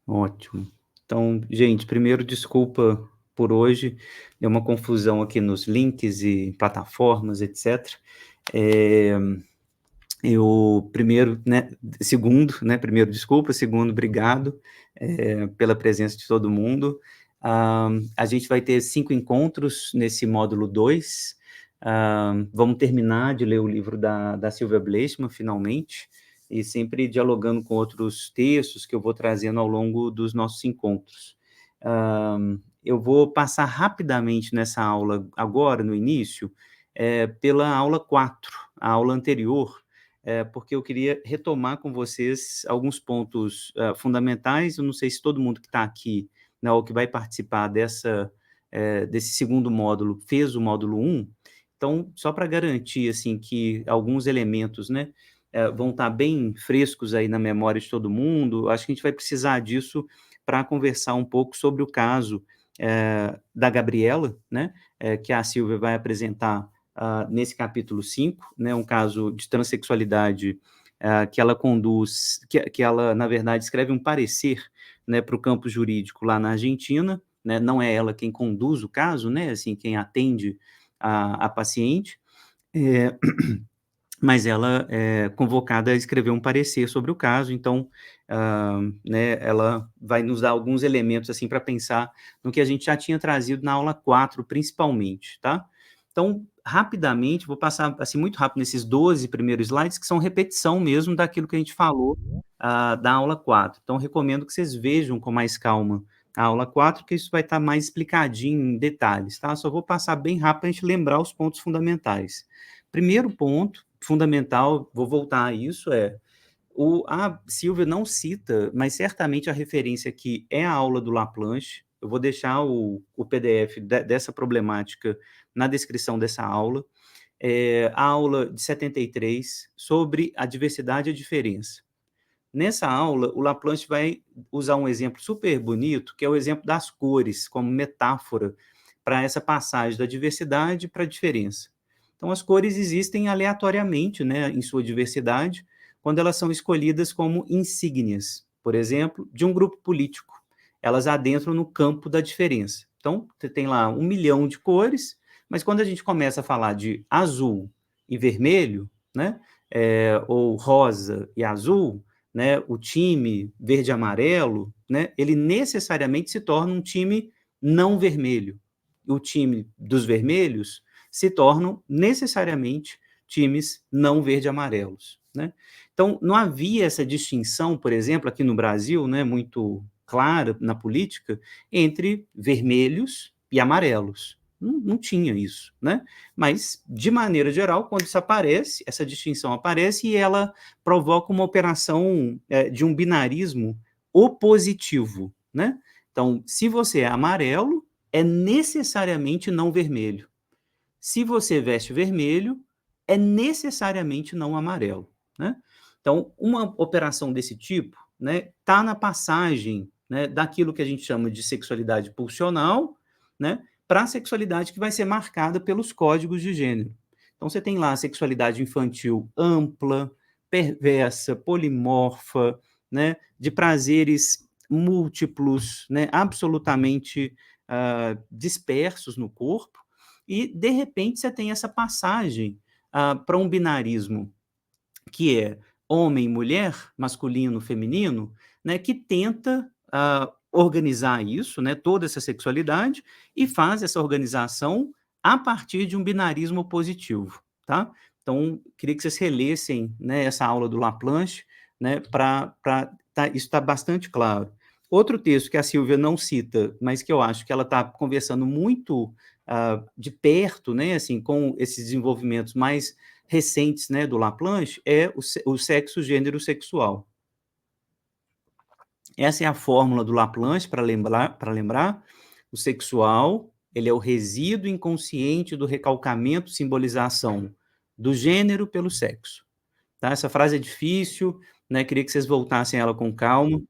Ótimo. Então, gente, primeiro, desculpa por hoje, deu uma confusão aqui nos links e plataformas, etc. Eh, eu primeiro, né, segundo, né, primeiro, desculpa, segundo, obrigado, pela presença de todo mundo. A gente vai ter 5 encontros nesse módulo 2. Vamos terminar de ler o livro da Sylvia Bleichmann, finalmente, e sempre dialogando com outros textos que eu vou trazendo ao longo dos nossos encontros. Eu vou passar rapidamente nessa aula agora, no início, pela aula 4, a aula anterior, porque eu queria retomar com vocês alguns pontos fundamentais. Eu não sei se todo mundo que está aqui, né, ou que vai participar desse segundo módulo, fez o módulo 1. Então, só para garantir assim, que alguns elementos, né, vão estar bem frescos aí na memória de todo mundo, acho que a gente vai precisar disso para conversar um pouco sobre o caso da Gabriela, né, que a Silvia vai apresentar nesse capítulo 5, né, um caso de transexualidade que ela conduz, que ela, na verdade, escreve um parecer, né, para o campo jurídico lá na Argentina, né, não é ela quem conduz o caso, né, assim, quem atende a paciente, é, mas ela é convocada a escrever um parecer sobre o caso. Então, né, ela vai nos dar alguns elementos assim para pensar no que a gente já tinha trazido na aula 4, principalmente, tá? Então, rapidamente, vou passar assim muito rápido nesses 12 primeiros slides, que são repetição mesmo daquilo que a gente falou da aula 4. Então, recomendo que vocês vejam com mais calma a aula 4, que isso vai estar mais explicadinho em detalhes, tá? Só vou passar bem rápido para a gente lembrar os pontos fundamentais. Primeiro ponto fundamental, vou voltar a isso, a Silvia não cita, mas certamente a referência aqui é a aula do Laplanche. Eu vou deixar o PDF dessa problemática na descrição dessa aula. A aula de 73, sobre a diversidade e a diferença. Nessa aula, o Laplanche vai usar um exemplo super bonito, que é o exemplo das cores, como metáfora para essa passagem da diversidade para a diferença. Então, as cores existem aleatoriamente, né, em sua diversidade, quando elas são escolhidas como insígnias, por exemplo, de um grupo político. Elas adentram no campo da diferença. Então, você tem lá 1 milhão de cores, mas quando a gente começa a falar de azul e vermelho, né, ou rosa e azul, né, o time verde e amarelo, né, ele necessariamente se torna um time não vermelho. O time dos vermelhos se tornam necessariamente times não verde e amarelos, né? Então, não havia essa distinção, por exemplo, aqui no Brasil, né, muito clara na política, entre vermelhos e amarelos. Não tinha isso, né? Mas, de maneira geral, quando isso aparece, essa distinção aparece e ela provoca uma operação de um binarismo opositivo, né? Então, se você é amarelo, é necessariamente não vermelho. Se você veste vermelho, é necessariamente não amarelo, né? Então, uma operação desse tipo, né, tá na passagem, né, daquilo que a gente chama de sexualidade pulsional, né, para a sexualidade que vai ser marcada pelos códigos de gênero. Então, você tem lá a sexualidade infantil ampla, perversa, polimorfa, né, de prazeres múltiplos, né, absolutamente dispersos no corpo, e, de repente, você tem essa passagem para um binarismo que é homem e mulher, masculino, feminino, né, que tenta organizar isso, né, toda essa sexualidade, e faz essa organização a partir de um binarismo positivo, tá? Então, queria que vocês relessem, né, essa aula do Laplanche, né, isso está bastante claro. Outro texto que a Silvia não cita, mas que eu acho que ela está conversando muito de perto, né, assim, com esses desenvolvimentos mais recentes, né, do Laplanche, é o sexo, gênero sexual. Essa é a fórmula do Laplanche, para lembrar, o sexual, ele é o resíduo inconsciente do recalcamento, simbolização do gênero pelo sexo. Tá? Essa frase é difícil, né, queria que vocês voltassem ela com calma,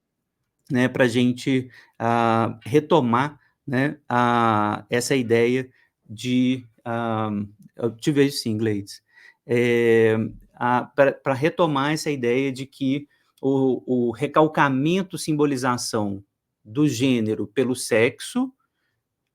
né, para a gente retomar, né, essa ideia de... eu te vejo sim, Gleides. Para retomar essa ideia de que o recalcamento, simbolização do gênero pelo sexo,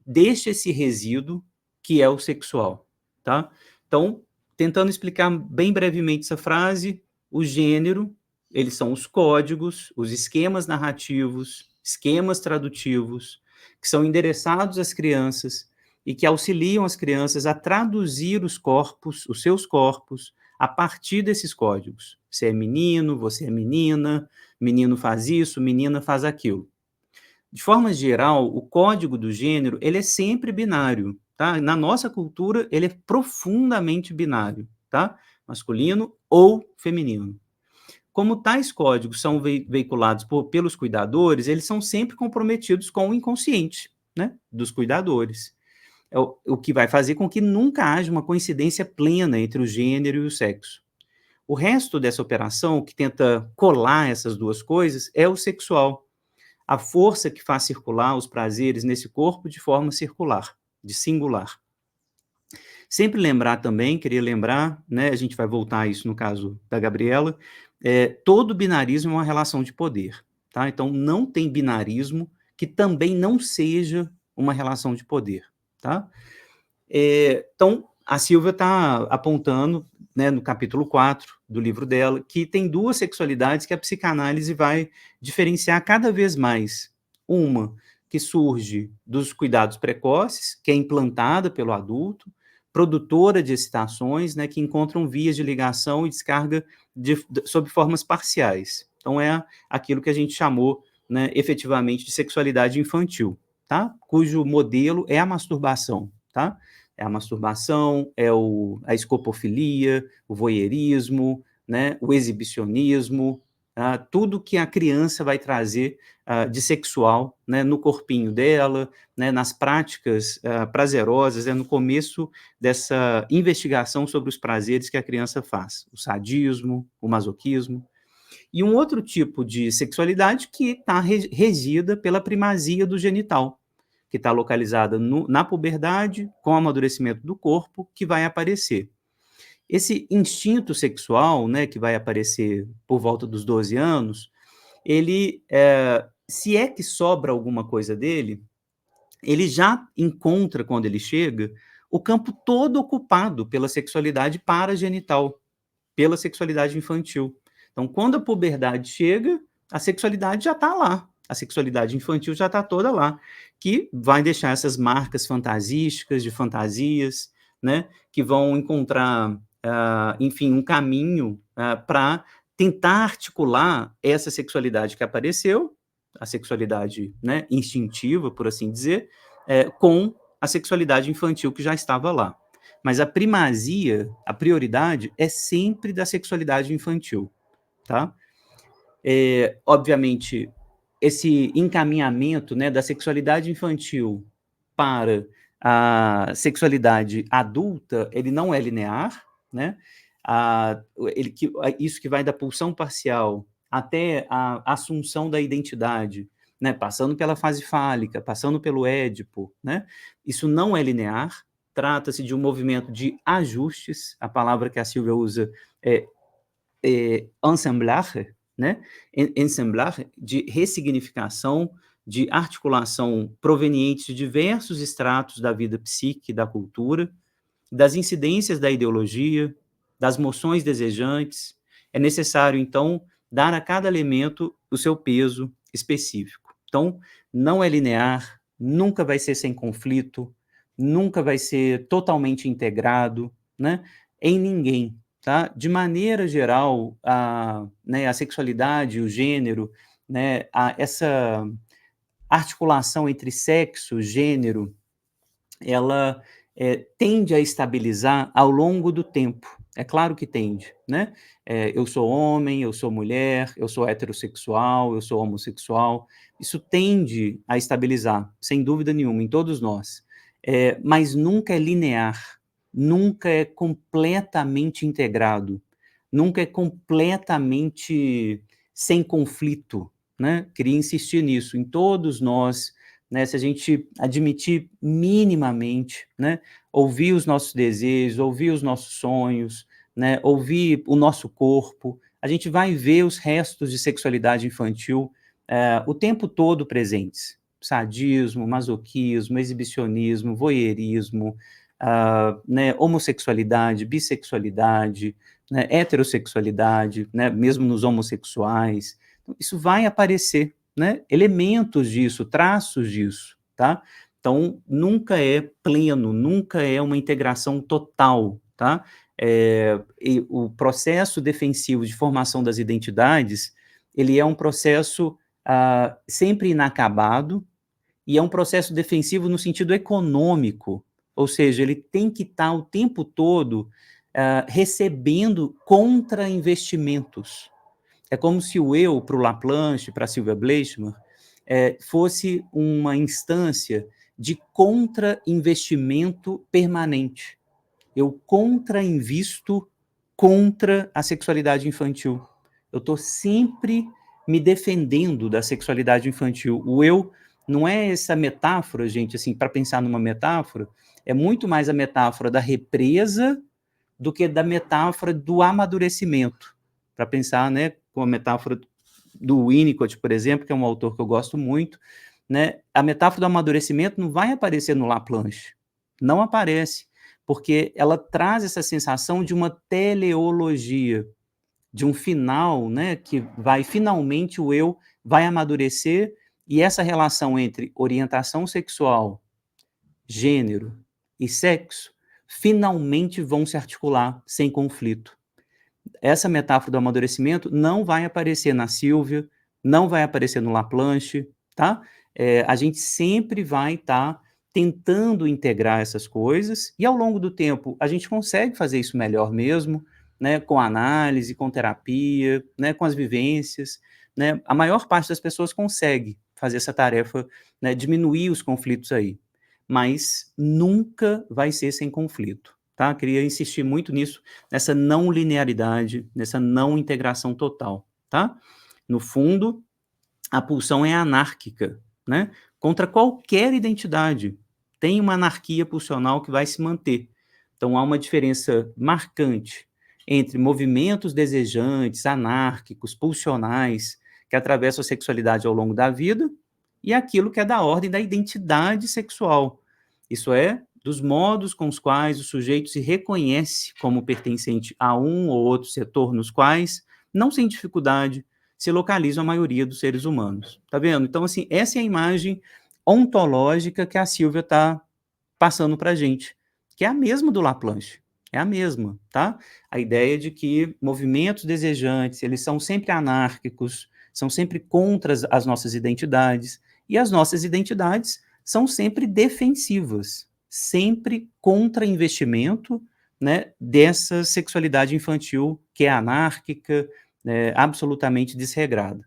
deixa esse resíduo que é o sexual, tá? Então, tentando explicar bem brevemente essa frase, o gênero, eles são os códigos, os esquemas narrativos, esquemas tradutivos, que são endereçados às crianças e que auxiliam as crianças a traduzir os corpos, os seus corpos, a partir desses códigos. Você é menino, você é menina, menino faz isso, menina faz aquilo. De forma geral, o código do gênero, ele é sempre binário, tá? Na nossa cultura, ele é profundamente binário, tá? Masculino ou feminino. Como tais códigos são veiculados pelos cuidadores, eles são sempre comprometidos com o inconsciente, né, dos cuidadores. É o que vai fazer com que nunca haja uma coincidência plena entre o gênero e o sexo. O resto dessa operação, que tenta colar essas duas coisas, é o sexual, a força que faz circular os prazeres nesse corpo de forma circular, de singular. Sempre lembrar também, queria lembrar, né, a gente vai voltar a isso no caso da Gabriela, todo binarismo é uma relação de poder, tá? Então, não tem binarismo que também não seja uma relação de poder, tá? Então, a Silvia está apontando, né, no capítulo 4 do livro dela, que tem duas sexualidades que a psicanálise vai diferenciar cada vez mais. Uma que surge dos cuidados precoces, que é implantada pelo adulto, produtora de excitações, né, que encontram vias de ligação e descarga sob formas parciais. Então, é aquilo que a gente chamou, né, efetivamente de sexualidade infantil, tá? Cujo modelo é a masturbação, tá? É a masturbação, é a escopofilia, o voyeurismo, né, o exibicionismo, tudo que a criança vai trazer de sexual, né, no corpinho dela, né, nas práticas prazerosas, no começo dessa investigação sobre os prazeres que a criança faz, o sadismo, o masoquismo. E um outro tipo de sexualidade que está regida pela primazia do genital, que está localizada na puberdade, com o amadurecimento do corpo, que vai aparecer. Esse instinto sexual, né, que vai aparecer por volta dos 12 anos, ele, se é que sobra alguma coisa dele, ele já encontra, quando ele chega, o campo todo ocupado pela sexualidade paragenital, pela sexualidade infantil. Então, quando a puberdade chega, a sexualidade já está lá, a sexualidade infantil já está toda lá, que vai deixar essas marcas fantasísticas, de fantasias, né, que vão encontrar, enfim, um caminho para tentar articular essa sexualidade que apareceu, a sexualidade, né, instintiva, por assim dizer, com a sexualidade infantil que já estava lá. Mas a primazia, a prioridade é sempre da sexualidade infantil, tá? Obviamente, esse encaminhamento, né, da sexualidade infantil para a sexualidade adulta, ele não é linear, né? Isso que vai da pulsão parcial até a assunção da identidade, né, passando pela fase fálica, passando pelo Édipo, né? Isso não é linear, trata-se de um movimento de ajustes, a palavra que a Silvia usa é ensemblar, né? Ensemblar, de ressignificação, de articulação proveniente de diversos estratos da vida psíquica e da cultura, das incidências da ideologia, das moções desejantes. É necessário, então, dar a cada elemento o seu peso específico. Então, não é linear, nunca vai ser sem conflito, nunca vai ser totalmente integrado, né, em ninguém, tá? De maneira geral, né, a sexualidade, o gênero, né, essa articulação entre sexo, gênero, ela tende a estabilizar ao longo do tempo. É claro que tende, né? Eu sou homem, eu sou mulher, eu sou heterossexual, eu sou homossexual. Isso tende a estabilizar, sem dúvida nenhuma, em todos nós. Mas nunca é linear, nunca é completamente integrado, nunca é completamente sem conflito, né? Queria insistir nisso. Em todos nós, né, se a gente admitir minimamente, né, ouvir os nossos desejos, ouvir os nossos sonhos, né, ouvir o nosso corpo, a gente vai ver os restos de sexualidade infantil o tempo todo presentes. Sadismo, masoquismo, exibicionismo, voyeurismo, né, homossexualidade, bissexualidade, né, heterossexualidade, né, mesmo nos homossexuais. Então, isso vai aparecer, né, elementos disso, traços disso, tá? Então, nunca é pleno, nunca é uma integração total, tá? E o processo defensivo de formação das identidades, ele é um processo sempre inacabado, e é um processo defensivo no sentido econômico, ou seja, ele tem que estar o tempo todo recebendo contra-investimentos. É como se o eu, para o Laplanche, para a Sylvia Bleichmann, fosse uma instância de contra-investimento permanente. Eu contra-invisto contra a sexualidade infantil. Eu estou sempre me defendendo da sexualidade infantil. O eu não é essa metáfora, gente, assim, para pensar numa metáfora, é muito mais a metáfora da represa do que da metáfora do amadurecimento. Para pensar, né, com a metáfora do Winnicott, por exemplo, que é um autor que eu gosto muito, né, a metáfora do amadurecimento não vai aparecer no Laplanche. Não aparece, porque ela traz essa sensação de uma teleologia, de um final, né, que vai finalmente o eu vai amadurecer e essa relação entre orientação sexual, gênero e sexo finalmente vão se articular sem conflito. Essa metáfora do amadurecimento não vai aparecer na Silvia, não vai aparecer no Laplanche, tá? A gente sempre vai estar tentando integrar essas coisas e ao longo do tempo a gente consegue fazer isso melhor mesmo, né? Com análise, com terapia, né? Com as vivências, né? A maior parte das pessoas consegue fazer essa tarefa, né? Diminuir os conflitos aí, mas nunca vai ser sem conflito. Tá? Queria insistir muito nisso, nessa não linearidade, nessa não integração total, tá? No fundo, a pulsão é anárquica, né? Contra qualquer identidade. Tem uma anarquia pulsional que vai se manter. Então, há uma diferença marcante entre movimentos desejantes, anárquicos, pulsionais, que atravessam a sexualidade ao longo da vida, e aquilo que é da ordem da identidade sexual. Isso é, dos modos com os quais o sujeito se reconhece como pertencente a um ou outro setor nos quais, não sem dificuldade, se localiza a maioria dos seres humanos. Tá vendo? Então, assim, essa é a imagem ontológica que a Silvia está passando para a gente, que é a mesma do Laplanche. É a mesma, tá? A ideia de que movimentos desejantes, eles são sempre anárquicos, são sempre contra as nossas identidades, e as nossas identidades são sempre defensivas, sempre contra investimento, né, dessa sexualidade infantil que é anárquica, absolutamente desregrada.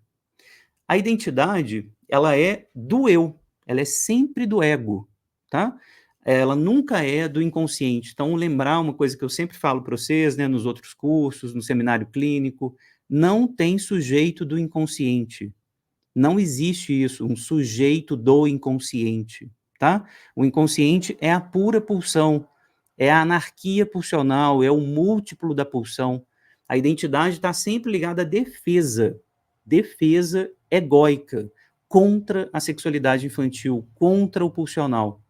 A identidade, ela é do eu, ela é sempre do ego, tá? Ela nunca é do inconsciente. Então, lembrar uma coisa que eu sempre falo para vocês, né, nos outros cursos, no seminário clínico, não tem sujeito do inconsciente. Não existe isso, um sujeito do inconsciente, tá? O inconsciente é a pura pulsão, é a anarquia pulsional, é o múltiplo da pulsão. A identidade está sempre ligada à defesa, defesa egóica, contra a sexualidade infantil, contra o pulsional.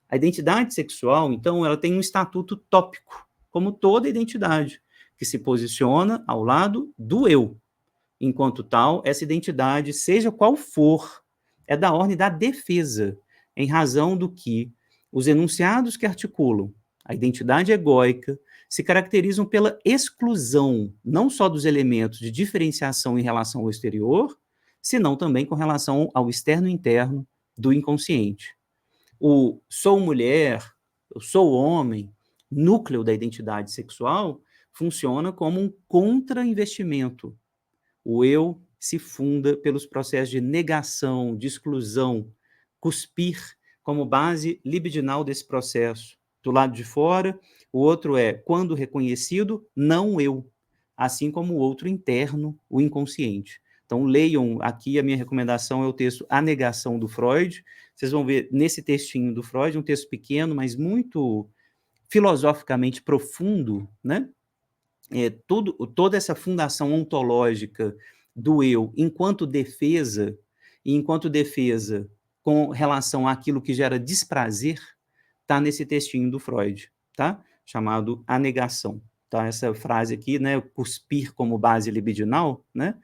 A identidade sexual, então, ela tem um estatuto tópico, como toda identidade, que se posiciona ao lado do eu. Enquanto tal, essa identidade, seja qual for, é da ordem da defesa, em razão do que os enunciados que articulam a identidade egóica se caracterizam pela exclusão, não só dos elementos de diferenciação em relação ao exterior, senão também com relação ao externo e interno do inconsciente. O sou mulher, eu sou homem, núcleo da identidade sexual, funciona como um contra-investimento. O eu se funda pelos processos de negação, de exclusão, cuspir como base libidinal desse processo. Do lado de fora, o outro é, quando reconhecido, não eu, assim como o outro interno, o inconsciente. Então, leiam aqui, a minha recomendação é o texto A Negação do Freud. Vocês vão ver nesse textinho do Freud, um texto pequeno, mas muito filosoficamente profundo, né? toda essa fundação ontológica do eu enquanto defesa, e enquanto defesa com relação àquilo que gera desprazer, está nesse textinho do Freud, tá? Chamado A Negação. Tá? Essa frase aqui, né, cuspir como base libidinal, né,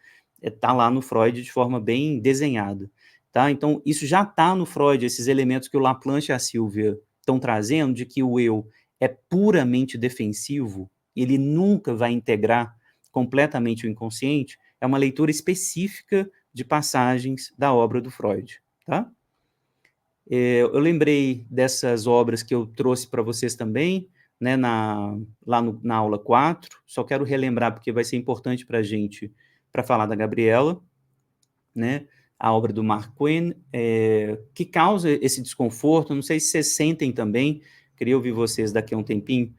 tá lá no Freud de forma bem desenhada. Tá? Então, isso já está no Freud, esses elementos que o Laplanche e a Silvia estão trazendo, de que o eu é puramente defensivo, ele nunca vai integrar completamente o inconsciente, é uma leitura específica de passagens da obra do Freud. Tá? Eu lembrei dessas obras que eu trouxe para vocês também, né, na aula 4, só quero relembrar porque vai ser importante para a gente, para falar da Gabriela, né, a obra do Mark Twain, que causa esse desconforto, não sei se vocês sentem também, queria ouvir vocês daqui a um tempinho,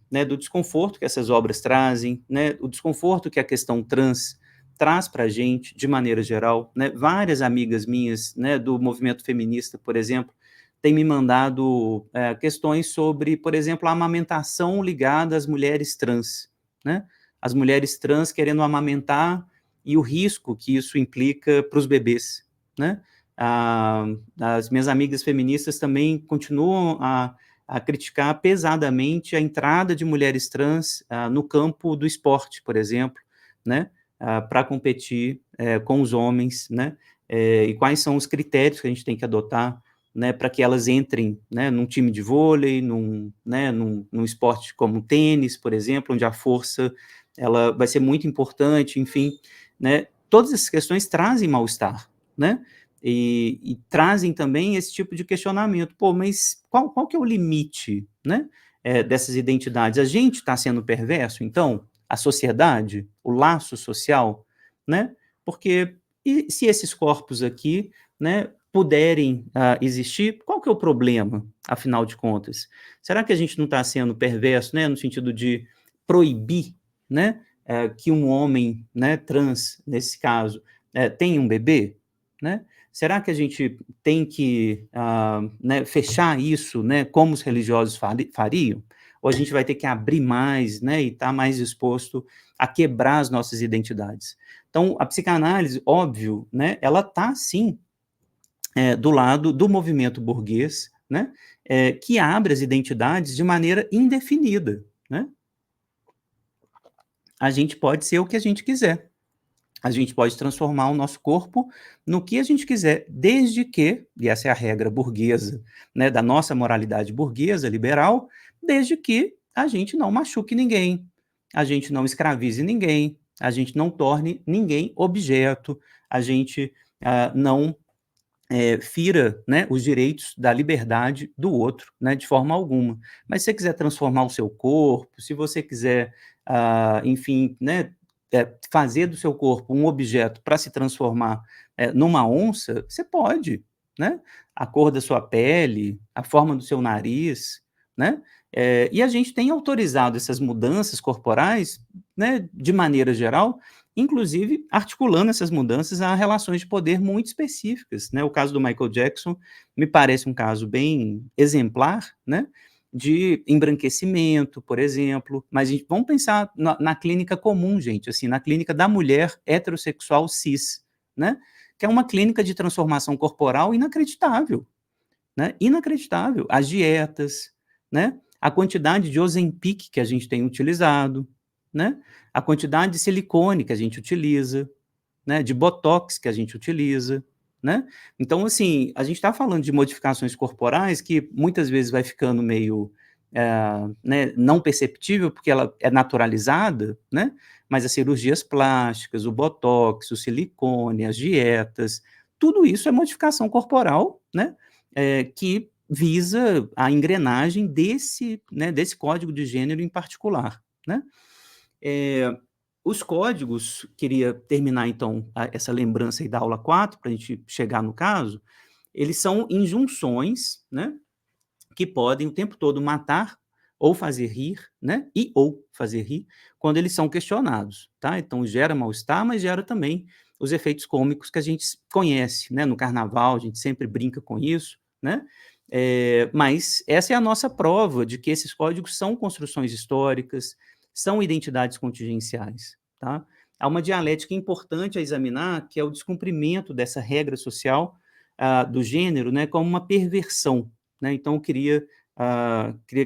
né, do desconforto que essas obras trazem, né, o desconforto que a questão trans traz para a gente, de maneira geral, né, várias amigas minhas, né, do movimento feminista, por exemplo, têm me mandado questões sobre, por exemplo, a amamentação ligada às mulheres trans, né, as mulheres trans querendo amamentar e o risco que isso implica para os bebês, né? As minhas amigas feministas também continuam a criticar pesadamente a entrada de mulheres trans no campo do esporte, por exemplo, né? Para competir com os homens, né? E quais são os critérios que a gente tem que adotar, né, para que elas entrem, né, num time de vôlei, num esporte como o tênis, por exemplo, onde a força ela vai ser muito importante, enfim, né? Todas essas questões trazem mal-estar, né? E trazem também esse tipo de questionamento. Pô, mas qual que é o limite, né, dessas identidades? A gente está sendo perverso, então? A sociedade? O laço social? Né? Porque e se esses corpos aqui, né, puderem existir, qual que é o problema, afinal de contas? Será que a gente não está sendo perverso, né, no sentido de proibir, né, que um homem, né, trans, nesse caso, tenha um bebê, né? Será que a gente tem que né, fechar isso, né, como os religiosos fariam? Ou a gente vai ter que abrir mais, né, e estar mais disposto a quebrar as nossas identidades? Então, a psicanálise, óbvio, né, ela está, sim, do lado do movimento burguês, né, que abre as identidades de maneira indefinida, né? A gente pode ser o que a gente quiser. A gente pode transformar o nosso corpo no que a gente quiser, desde que, e essa é a regra burguesa, né, da nossa moralidade burguesa, liberal, desde que a gente não machuque ninguém, a gente não escravize ninguém, a gente não torne ninguém objeto, a gente não fira, né, os direitos da liberdade do outro, né, de forma alguma. Mas se você quiser transformar o seu corpo, se você quiser, enfim, né, fazer do seu corpo um objeto para se transformar numa onça, você pode, né? A cor da sua pele, a forma do seu nariz, né? E a gente tem autorizado essas mudanças corporais, né, de maneira geral, inclusive articulando essas mudanças a relações de poder muito específicas, né? O caso do Michael Jackson me parece um caso bem exemplar, né? De embranquecimento, por exemplo, mas vamos pensar na clínica comum, gente, assim, na clínica da mulher heterossexual cis, né? Que é uma clínica de transformação corporal inacreditável, né? Inacreditável. As dietas, né? A quantidade de Ozempic que a gente tem utilizado, né? A quantidade de silicone que a gente utiliza, né? De botox que a gente utiliza, né? Então, assim, a gente está falando de modificações corporais que muitas vezes vai ficando meio né, não perceptível porque ela é naturalizada, né? Mas as cirurgias plásticas, o botox, o silicone, as dietas, tudo isso é modificação corporal, né? Que visa a engrenagem desse código de gênero em particular, né? É, os códigos, queria terminar então essa lembrança aí da aula 4, para a gente chegar no caso, eles são injunções, né, que podem o tempo todo matar ou fazer rir, né, e ou fazer rir, quando eles são questionados, tá? Então gera mal-estar, mas gera também os efeitos cômicos que a gente conhece, né, no carnaval, a gente sempre brinca com isso, né? Mas essa é a nossa prova de que esses códigos são construções históricas, são identidades contingenciais, tá? Há uma dialética importante a examinar, que é o descumprimento dessa regra social, do gênero, né, como uma perversão, né? Então eu queria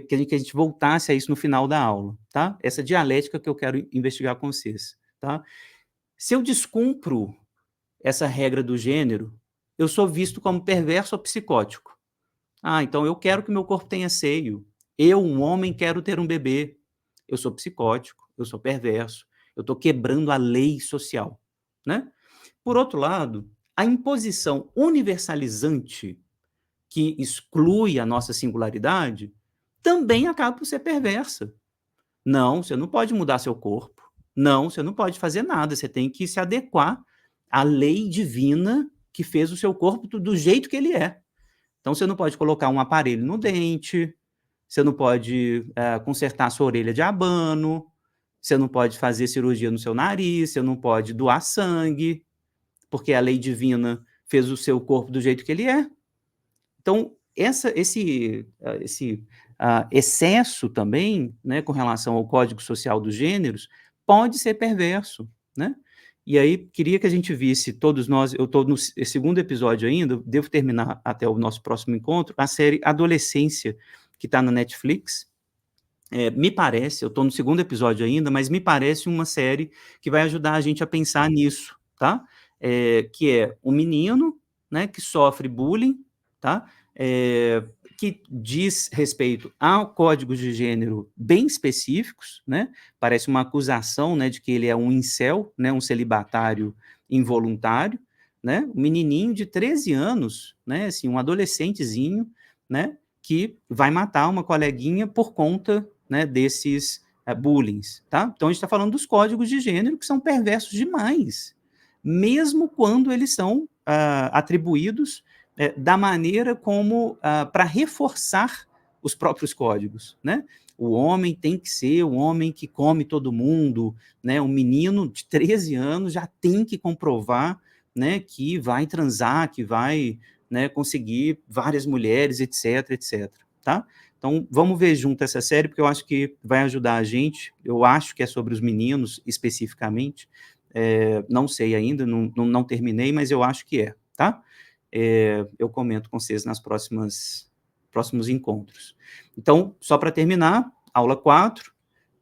que a gente voltasse a isso no final da aula, tá? Essa dialética que eu quero investigar com vocês, tá? Se eu descumpro essa regra do gênero, eu sou visto como perverso ou psicótico. Ah, então eu quero que meu corpo tenha seio. Eu, um homem, quero ter um bebê. Eu sou psicótico, eu sou perverso, eu estou quebrando a lei social, né? Por outro lado, a imposição universalizante que exclui a nossa singularidade também acaba por ser perversa. Não, você não pode mudar seu corpo. Não, você não pode fazer nada. Você tem que se adequar à lei divina que fez o seu corpo do jeito que ele é. Então, você não pode colocar um aparelho no dente, você não pode consertar sua orelha de abano, você não pode fazer cirurgia no seu nariz, você não pode doar sangue, porque a lei divina fez o seu corpo do jeito que ele é. Então, esse excesso também, né, com relação ao Código Social dos Gêneros, pode ser perverso, né? E aí, queria que a gente visse, todos nós, eu estou no segundo episódio ainda, devo terminar até o nosso próximo encontro, a série Adolescência, que está na Netflix. Me parece, eu estou no segundo episódio ainda, mas me parece uma série que vai ajudar a gente a pensar nisso, tá? Que é um menino, né, que sofre bullying, tá? Que diz respeito a códigos de gênero bem específicos, né? Parece uma acusação, né, de que ele é um incel, né, um celibatário involuntário, né? Um menininho de 13 anos, né, assim, um adolescentezinho, né, que vai matar uma coleguinha por conta, né, desses bullings, tá? Então a gente está falando dos códigos de gênero que são perversos demais, mesmo quando eles são atribuídos da maneira como para reforçar os próprios códigos, né? O homem tem que ser o homem que come todo mundo, né? Um menino de 13 anos já tem que comprovar, né, que vai transar, que vai, né, conseguir várias mulheres, etc, etc, tá? Então, vamos ver junto essa série, porque eu acho que vai ajudar a gente. Eu acho que é sobre os meninos, especificamente. Não sei ainda, não terminei, mas eu acho que é, tá? Eu comento com vocês nas próximos encontros. Então, só para terminar, aula 4,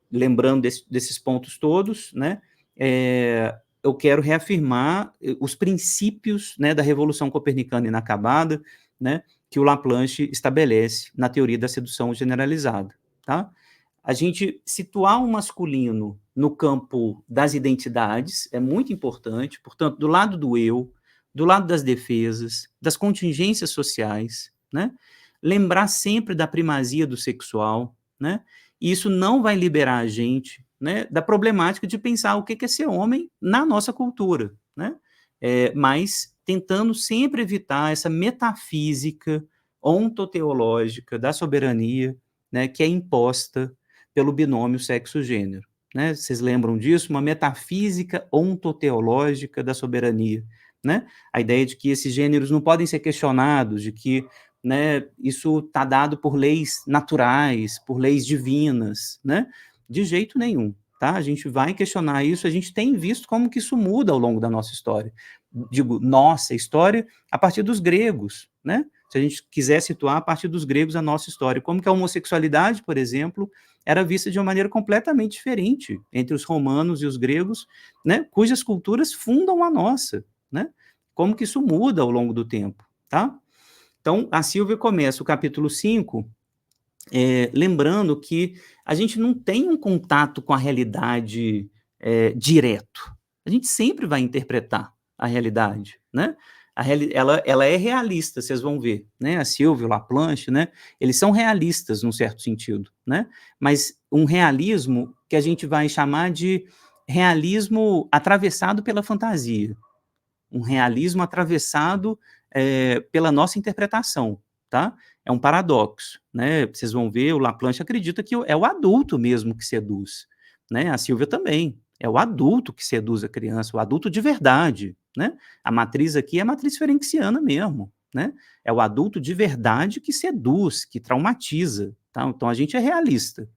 lembrando desses pontos todos, né? Eu quero reafirmar os princípios, né, da Revolução Copernicana Inacabada, né, que o Laplanche estabelece na teoria da sedução generalizada, tá? A gente situar o masculino no campo das identidades é muito importante, portanto, do lado do eu, do lado das defesas, das contingências sociais, né? Lembrar sempre da primazia do sexual, né? E isso não vai liberar a gente, né, da problemática de pensar o que é ser homem na nossa cultura, né? Mas tentando sempre evitar essa metafísica ontoteológica da soberania, né, que é imposta pelo binômio sexo-gênero, né? Vocês lembram disso? Uma metafísica ontoteológica da soberania, né? A ideia de que esses gêneros não podem ser questionados, de que, né, isso está dado por leis naturais, por leis divinas, né? De jeito nenhum, tá? A gente vai questionar isso, a gente tem visto como que isso muda ao longo da nossa história. Digo, nossa história a partir dos gregos, né? Se a gente quiser situar a partir dos gregos a nossa história, como que a homossexualidade, por exemplo, era vista de uma maneira completamente diferente entre os romanos e os gregos, né? Cujas culturas fundam a nossa, né? Como que isso muda ao longo do tempo, tá? Então, a Silvia começa o capítulo 5, lembrando que a gente não tem um contato com a realidade direto. A gente sempre vai interpretar a realidade, né? Ela é realista, vocês vão ver, né? A Silvia, o Laplanche, né? Eles são realistas num certo sentido, né? Mas um realismo que a gente vai chamar de realismo atravessado pela fantasia, um realismo atravessado pela nossa interpretação, tá? É um paradoxo, né? Vocês vão ver, o Laplanche acredita que é o adulto mesmo que seduz, né? A Silvia também. É o adulto que seduz a criança, o adulto de verdade, né? A matriz aqui é a matriz ferenciana mesmo, né? É o adulto de verdade que seduz, que traumatiza, tá? Então a gente é realista.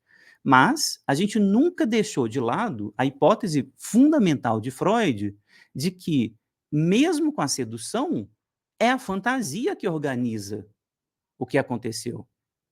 Mas a gente nunca deixou de lado a hipótese fundamental de Freud de que, mesmo com a sedução, é a fantasia que organiza o que aconteceu.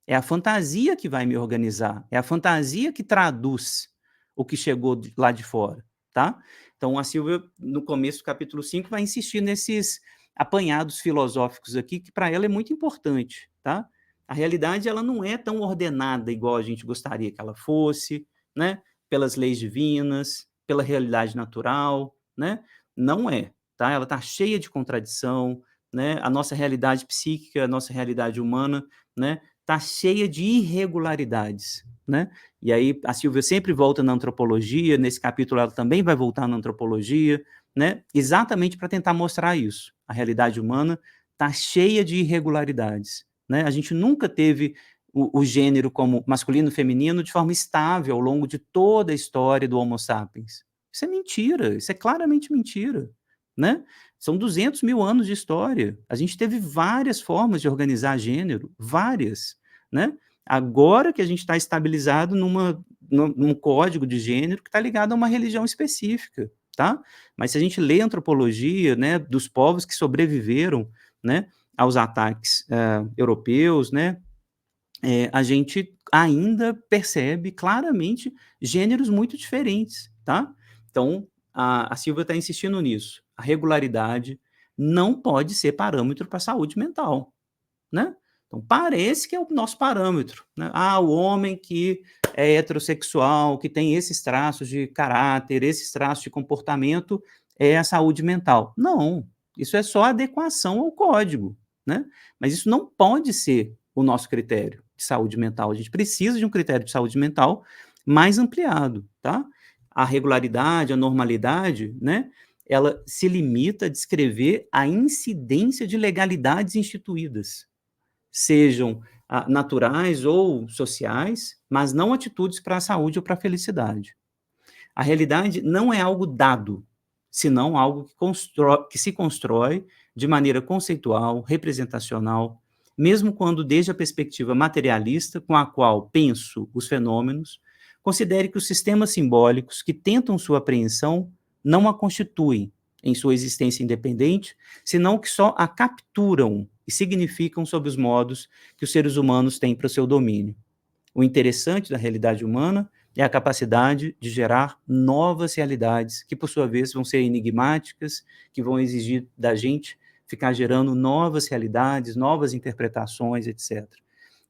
É a fantasia que vai me organizar, é a fantasia que traduz o que chegou lá de fora, tá? Então a Silvia, no começo do capítulo 5, vai insistir nesses apanhados filosóficos aqui, que para ela é muito importante, tá? A realidade, ela não é tão ordenada igual a gente gostaria que ela fosse, né? Pelas leis divinas, pela realidade natural, né? Não é, tá? Ela está cheia de contradição, né? A nossa realidade psíquica, a nossa realidade humana, né? Está cheia de irregularidades, né? E aí a Silvia sempre volta na antropologia, nesse capítulo ela também vai voltar na antropologia, né? Exatamente para tentar mostrar isso. A realidade humana está cheia de irregularidades, né? A gente nunca teve o gênero como masculino e feminino de forma estável ao longo de toda a história do Homo sapiens. Isso é mentira, isso é claramente mentira, né? São 200 mil anos de história. A gente teve várias formas de organizar gênero, várias, né? Agora que a gente está estabilizado num código de gênero que está ligado a uma religião específica, tá? Mas se a gente lê a antropologia, né, dos povos que sobreviveram, né, aos ataques europeus, né, a gente ainda percebe claramente gêneros muito diferentes, tá? Então, a Silvia está insistindo nisso. A regularidade não pode ser parâmetro para a saúde mental, né? Então, parece que é o nosso parâmetro, né? Ah, o homem que é heterossexual, que tem esses traços de caráter, esses traços de comportamento, é a saúde mental. Não, isso é só adequação ao código, né? Mas isso não pode ser o nosso critério de saúde mental. A gente precisa de um critério de saúde mental mais ampliado, tá? A regularidade, a normalidade, né? Ela se limita a descrever a incidência de legalidades instituídas, sejam naturais ou sociais, mas não atitudes para a saúde ou para a felicidade. A realidade não é algo dado, senão algo que se constrói de maneira conceitual, representacional, mesmo quando, desde a perspectiva materialista com a qual penso os fenômenos, considere que os sistemas simbólicos que tentam sua apreensão não a constituem em sua existência independente, senão que só a capturam e significam sob os modos que os seres humanos têm para o seu domínio. O interessante da realidade humana é a capacidade de gerar novas realidades, que por sua vez vão ser enigmáticas, que vão exigir da gente ficar gerando novas realidades, novas interpretações, etc.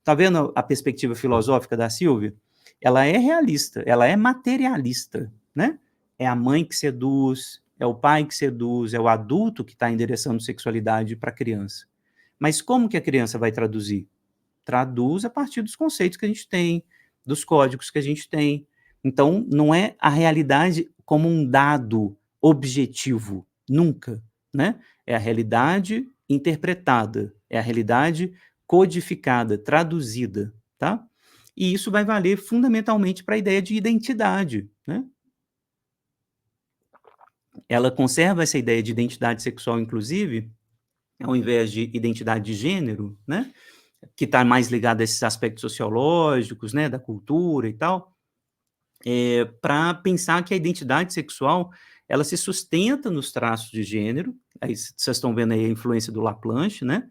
Tá vendo a perspectiva filosófica da Silvia? Ela é realista, ela é materialista, né? É a mãe que seduz, é o pai que seduz, é o adulto que está endereçando sexualidade para a criança. Mas como que a criança vai traduzir? Traduz a partir dos conceitos que a gente tem, dos códigos que a gente tem. Então, não é a realidade como um dado objetivo, nunca, né? É a realidade interpretada, é a realidade codificada, traduzida, tá? E isso vai valer fundamentalmente para a ideia de identidade, né? Ela conserva essa ideia de identidade sexual, inclusive, ao invés de identidade de gênero, né? Que está mais ligado a esses aspectos sociológicos, né, da cultura e tal, para pensar que a identidade sexual, ela se sustenta nos traços de gênero, aí vocês estão vendo aí a influência do Laplanche, né,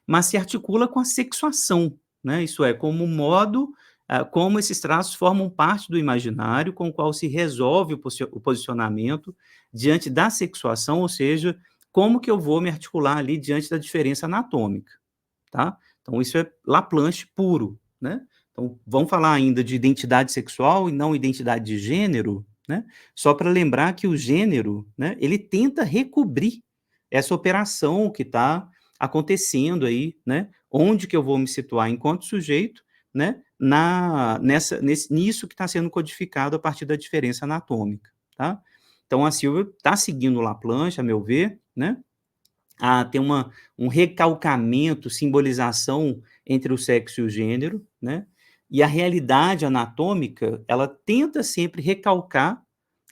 mas se articula com a sexuação, né, isso é, como um modo, como esses traços formam parte do imaginário com o qual se resolve o posicionamento diante da sexuação, ou seja, como que eu vou me articular ali diante da diferença anatômica, tá? Então isso é Laplanche puro, né? Então vamos falar ainda de identidade sexual e não identidade de gênero, né? Só para lembrar que o gênero, né, ele tenta recobrir essa operação que está acontecendo aí, né? Onde que eu vou me situar enquanto sujeito, né? Nisso que está sendo codificado a partir da diferença anatômica, tá? Então a Silvia está seguindo o Laplanche, a meu ver, né? Tem um recalcamento, simbolização entre o sexo e o gênero, né? E a realidade anatômica, ela tenta sempre recalcar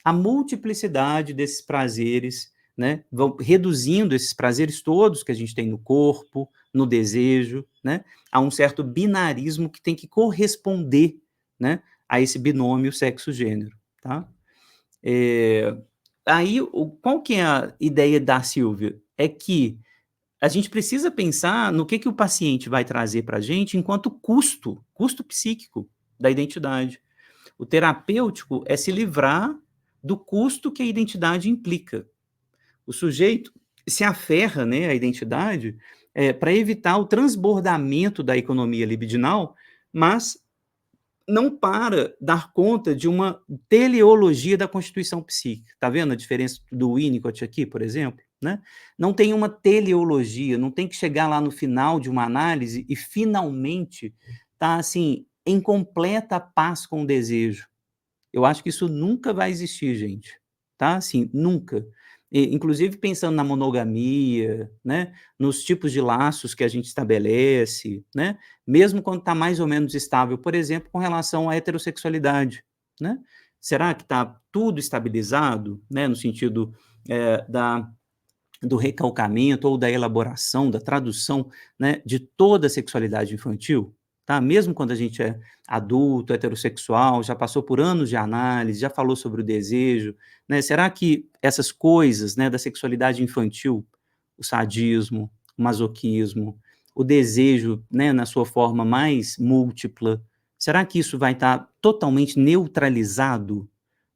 a multiplicidade desses prazeres, né? Vão reduzindo esses prazeres todos que a gente tem no corpo, no desejo, né? A um certo binarismo que tem que corresponder, né? a esse binômio sexo-gênero, tá? Eh, Aí, qual que é a ideia da Silvia? É que a gente precisa pensar no que o paciente vai trazer para a gente enquanto custo psíquico da identidade. O terapêutico é se livrar do custo que a identidade implica. O sujeito se aferra, né, à identidade, para evitar o transbordamento da economia libidinal, mas não para dar conta de uma teleologia da constituição psíquica. Está vendo a diferença do Winnicott aqui, por exemplo? Né? Não tem uma teleologia, não tem que chegar lá no final de uma análise e finalmente tá assim em completa paz com o desejo. Eu acho que isso nunca vai existir, gente, tá? Assim, nunca. Inclusive pensando na monogamia, né, nos tipos de laços que a gente estabelece, né, mesmo quando está mais ou menos estável, por exemplo, com relação à heterossexualidade, né? Será que está tudo estabilizado, né, no sentido, da do recalcamento ou da elaboração, da tradução, né, de toda a sexualidade infantil, tá? Mesmo quando a gente é adulto, heterossexual, já passou por anos de análise, já falou sobre o desejo, né? Será que essas coisas, né, da sexualidade infantil, o sadismo, o masoquismo, o desejo, né, na sua forma mais múltipla, será que isso vai estar totalmente neutralizado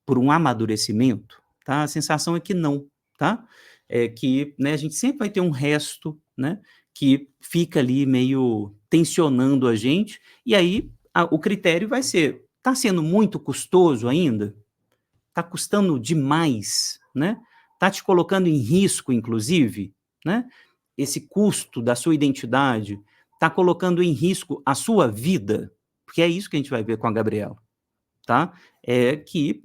por um amadurecimento? Tá? A sensação é que não, tá? É que, né, a gente sempre vai ter um resto, né, que fica ali meio tensionando a gente, e aí o critério vai ser: está sendo muito custoso ainda? Está custando demais, né? Está te colocando em risco, inclusive, né? Esse custo da sua identidade está colocando em risco a sua vida, porque é isso que a gente vai ver com a Gabriela, tá? É que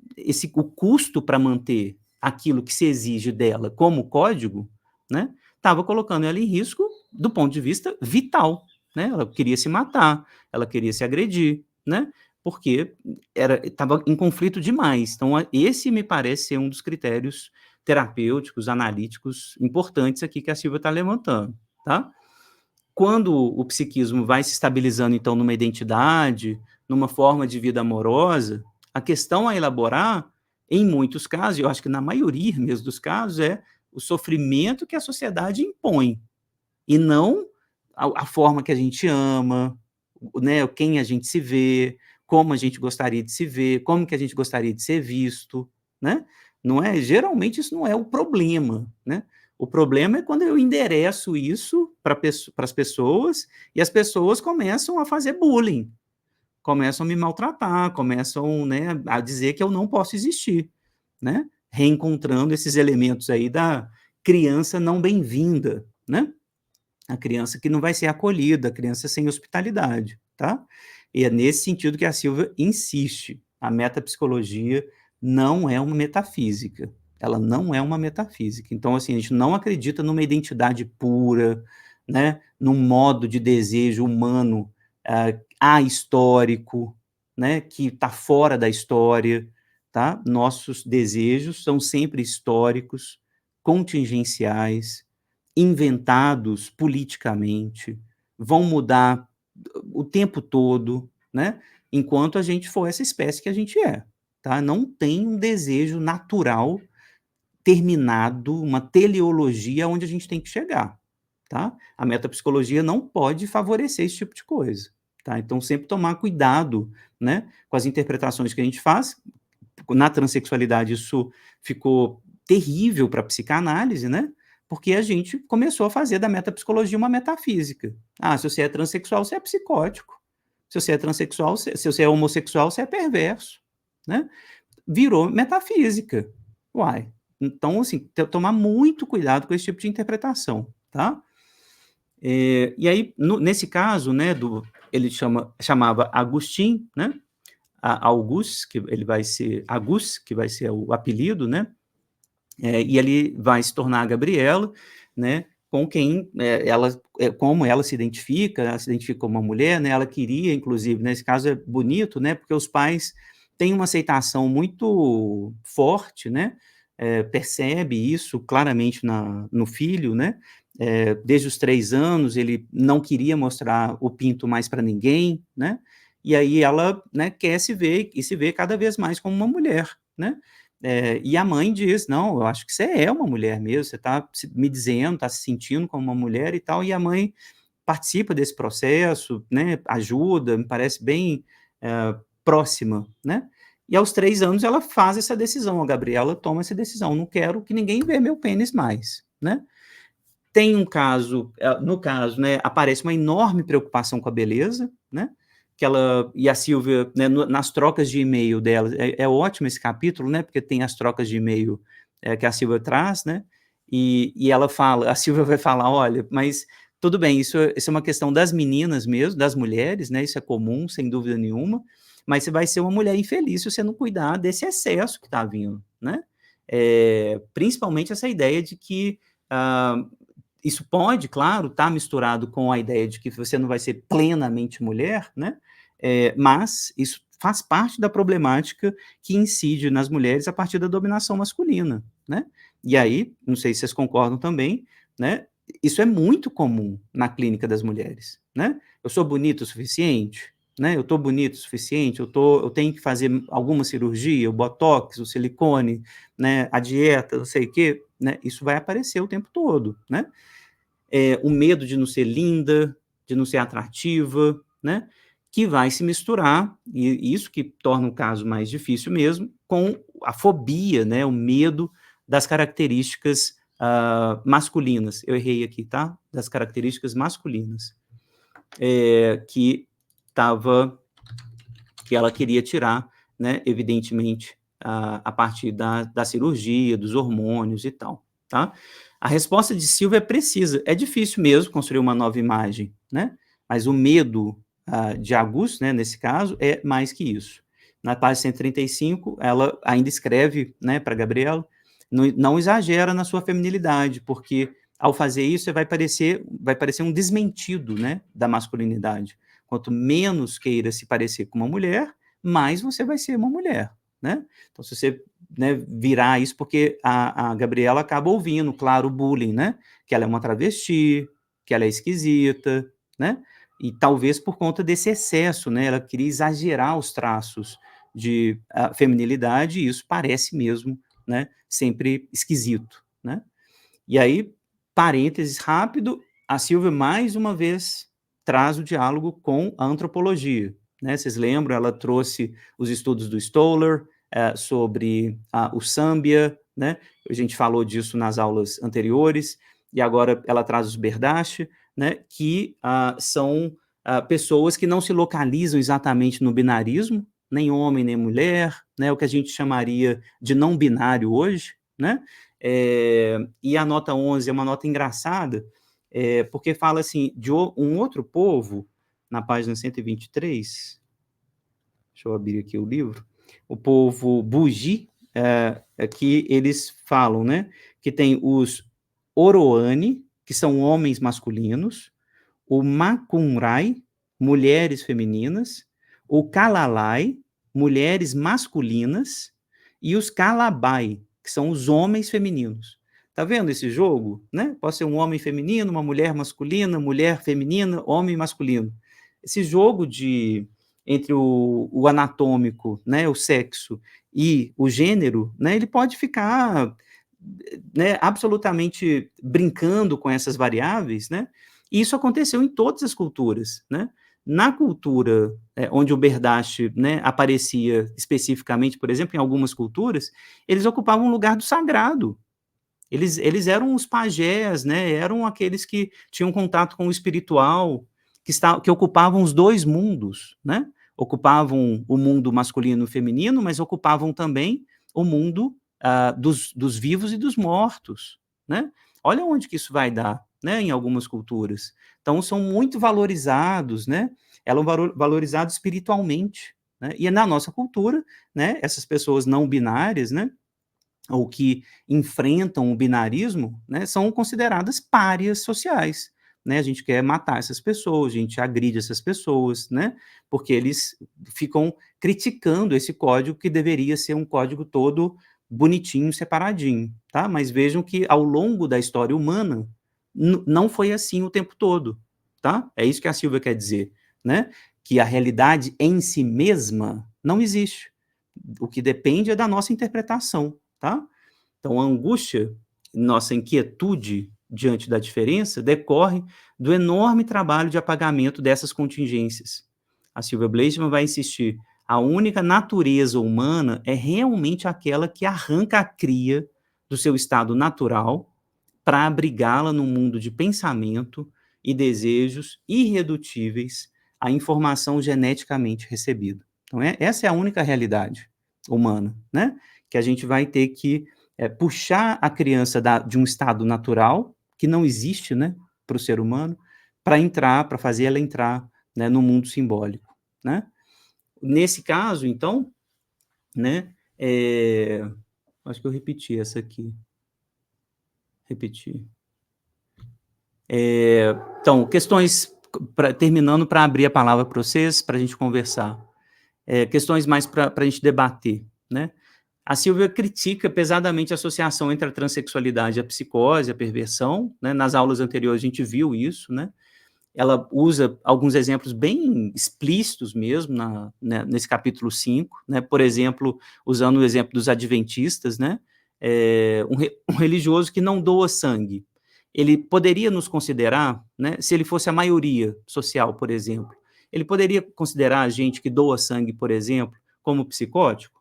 o custo para manter aquilo que se exige dela como código, né, estava colocando ela em risco do ponto de vista vital, né? Ela queria se matar, ela queria se agredir, né? Porque estava em conflito demais. Então, esse me parece ser um dos critérios terapêuticos, analíticos importantes aqui que a Silvia está levantando, tá? Quando o psiquismo vai se estabilizando, então, numa identidade, numa forma de vida amorosa, a questão a elaborar, em muitos casos, eu acho que na maioria mesmo dos casos, é o sofrimento que a sociedade impõe, e não a forma que a gente ama, né, quem a gente se vê, como a gente gostaria de se ver, como que a gente gostaria de ser visto, né? Não é, geralmente isso não é o problema, né? O problema é quando eu endereço isso para as pessoas e as pessoas começam a fazer bullying, começam a me maltratar, começam, né, a dizer que eu não posso existir, né? Reencontrando esses elementos aí da criança não bem-vinda, né? A criança que não vai ser acolhida, a criança sem hospitalidade, tá? E é nesse sentido que a Silvia insiste. A metapsicologia não é uma metafísica. Ela não é uma metafísica. Então, assim, a gente não acredita numa identidade pura, né? Num modo de desejo humano ahistórico, né? Que está fora da história, tá? Nossos desejos são sempre históricos, contingenciais, inventados politicamente, vão mudar o tempo todo, né? Enquanto a gente for essa espécie que a gente é, tá? Não tem um desejo natural terminado, uma teleologia onde a gente tem que chegar, tá? A metapsicologia não pode favorecer esse tipo de coisa, tá? Então sempre tomar cuidado, né, com as interpretações que a gente faz. Na transexualidade isso ficou terrível para a psicanálise, né? Porque a gente começou a fazer da metapsicologia uma metafísica. Ah, se você é transexual, você é psicótico. Se você é transexual, se você é homossexual, você é perverso, né? Virou metafísica. Uai. Então, assim, tomar muito cuidado com esse tipo de interpretação, tá? E aí, nesse caso, né, ele chamava Agustin, né? Auguste, que ele vai ser Auguste, que vai ser o apelido, né? E ele vai se tornar a Gabriela, né? Com quem como ela se identifica como uma mulher, né? Ela queria, inclusive, nesse caso é bonito, né? Porque os pais têm uma aceitação muito forte, né? Percebe isso claramente no filho, né? Desde os 3 anos ele não queria mostrar o pinto mais para ninguém, né? e aí ela, né, quer se ver e se vê cada vez mais como uma mulher, né. E a mãe diz: "Não, eu acho que você é uma mulher mesmo, você está me dizendo, está se sentindo como uma mulher e tal", e a mãe participa desse processo, né, ajuda, me parece bem, próxima, né. E aos 3 anos ela faz essa decisão, a Gabriela toma essa decisão: "Não quero que ninguém vê meu pênis mais", né. Tem um caso, no caso, né, aparece uma enorme preocupação com a beleza, né, que ela e a Silvia, né, nas trocas de e-mail dela, é ótimo esse capítulo, né, porque tem as trocas de e-mail, que a Silvia traz, né, e ela fala, a Silvia vai falar: "Olha, mas tudo bem, isso é uma questão das meninas mesmo, das mulheres, né, isso é comum, sem dúvida nenhuma, mas você vai ser uma mulher infeliz se você não cuidar desse excesso que está vindo", né. Principalmente essa ideia de que, ah, isso pode, claro, estar misturado com a ideia de que você não vai ser plenamente mulher, né, mas isso faz parte da problemática que incide nas mulheres a partir da dominação masculina, né. E aí, não sei se vocês concordam também, né, isso é muito comum na clínica das mulheres, né. "Eu sou bonito o suficiente?", né, "Eu estou bonito o suficiente? Eu tenho que fazer alguma cirurgia, o botox, o silicone, né, a dieta, não sei o quê", né, isso vai aparecer o tempo todo, né o medo de não ser linda, de não ser atrativa, né, que vai se misturar, e isso que torna o caso mais difícil mesmo, com a fobia, né, o medo das características, masculinas. Eu errei aqui, tá? Das características masculinas, que estava que ela queria tirar, né, evidentemente, a partir da cirurgia, dos hormônios e tal, tá. A resposta de Silvia é precisa, é difícil mesmo construir uma nova imagem, né, mas o medo, de Augusto, né, nesse caso, é mais que isso. Na página 135, ela ainda escreve, né, para Gabriela: "Não exagera na sua feminilidade, porque ao fazer isso, você vai parecer um desmentido, né, da masculinidade. Quanto menos queira se parecer com uma mulher, mais você vai ser uma mulher, né. Então se você, né, virar isso porque a Gabriela acaba ouvindo, claro, o bullying, né, que ela é uma travesti, que ela é esquisita, né, e talvez por conta desse excesso, né, ela queria exagerar os traços de, feminilidade e isso parece mesmo, né, sempre esquisito, né. E aí, parênteses rápido, a Silvia mais uma vez traz o diálogo com a antropologia, né, vocês lembram, ela trouxe os estudos do Stoller, sobre o Sambia, né, a gente falou disso nas aulas anteriores, e agora ela traz os Berdach, né, que, são, pessoas que não se localizam exatamente no binarismo, nem homem nem mulher, né, o que a gente chamaria de não binário hoje, né, e a nota 11 é uma nota engraçada, porque fala assim de um outro povo, na página 123, deixa eu abrir aqui o livro, o povo Bugi, que eles falam, né, que tem os Oroani, que são homens masculinos, o Macunrai, mulheres femininas, o Kalalai, mulheres masculinas, e os Kalabai, que são os homens femininos. Tá vendo esse jogo? Né? Pode ser um homem feminino, uma mulher masculina, mulher feminina, homem masculino. Esse jogo de entre o anatômico, né, o sexo e o gênero, né, ele pode ficar, né, absolutamente brincando com essas variáveis, né, e isso aconteceu em todas as culturas, né. Na cultura, onde o Berdach, né, aparecia especificamente, por exemplo, em algumas culturas, eles ocupavam um lugar do sagrado. Eles eram os pajés, né, eram aqueles que tinham contato com o espiritual, que ocupavam os 2 mundos, né. Ocupavam o mundo masculino e feminino, mas ocupavam também o mundo, dos vivos e dos mortos, né. Olha onde que isso vai dar, né, em algumas culturas. Então são muito valorizados, né, eram valorizados espiritualmente, né. E na nossa cultura, né, essas pessoas não binárias, né, ou que enfrentam o binarismo, né, são consideradas párias sociais, né, a gente quer matar essas pessoas, a gente agride essas pessoas, né, porque eles ficam criticando esse código que deveria ser um código todo bonitinho, separadinho, tá, mas vejam que ao longo da história humana, não foi assim o tempo todo, tá, é isso que a Silvia quer dizer, né, que a realidade em si mesma não existe. O que depende é da nossa interpretação, tá? Então, a angústia, nossa inquietude diante da diferença, decorre do enorme trabalho de apagamento dessas contingências. A Sylvia Bleichmann vai insistir: a única natureza humana é realmente aquela que arranca a cria do seu estado natural para abrigá-la num mundo de pensamento e desejos irredutíveis à informação geneticamente recebida. Então, essa é a única realidade humana, né? Que a gente vai ter que puxar a criança de um estado natural, que não existe, né, para o ser humano, para fazer ela entrar, né, no mundo simbólico, né? Nesse caso, então, né, acho que eu repeti essa aqui. Repeti. Então, questões, terminando para abrir a palavra para vocês, para a gente conversar. Questões mais para a gente debater, né? A Silvia critica pesadamente a associação entre a transexualidade e a psicose, a perversão, né? Nas aulas anteriores a gente viu isso, né? Ela usa alguns exemplos bem explícitos mesmo nesse capítulo 5, né? Por exemplo, usando o exemplo dos adventistas, né? Um religioso que não doa sangue, ele poderia nos considerar, né? Se ele fosse a maioria social, por exemplo, ele poderia considerar a gente que doa sangue, por exemplo, como psicótico?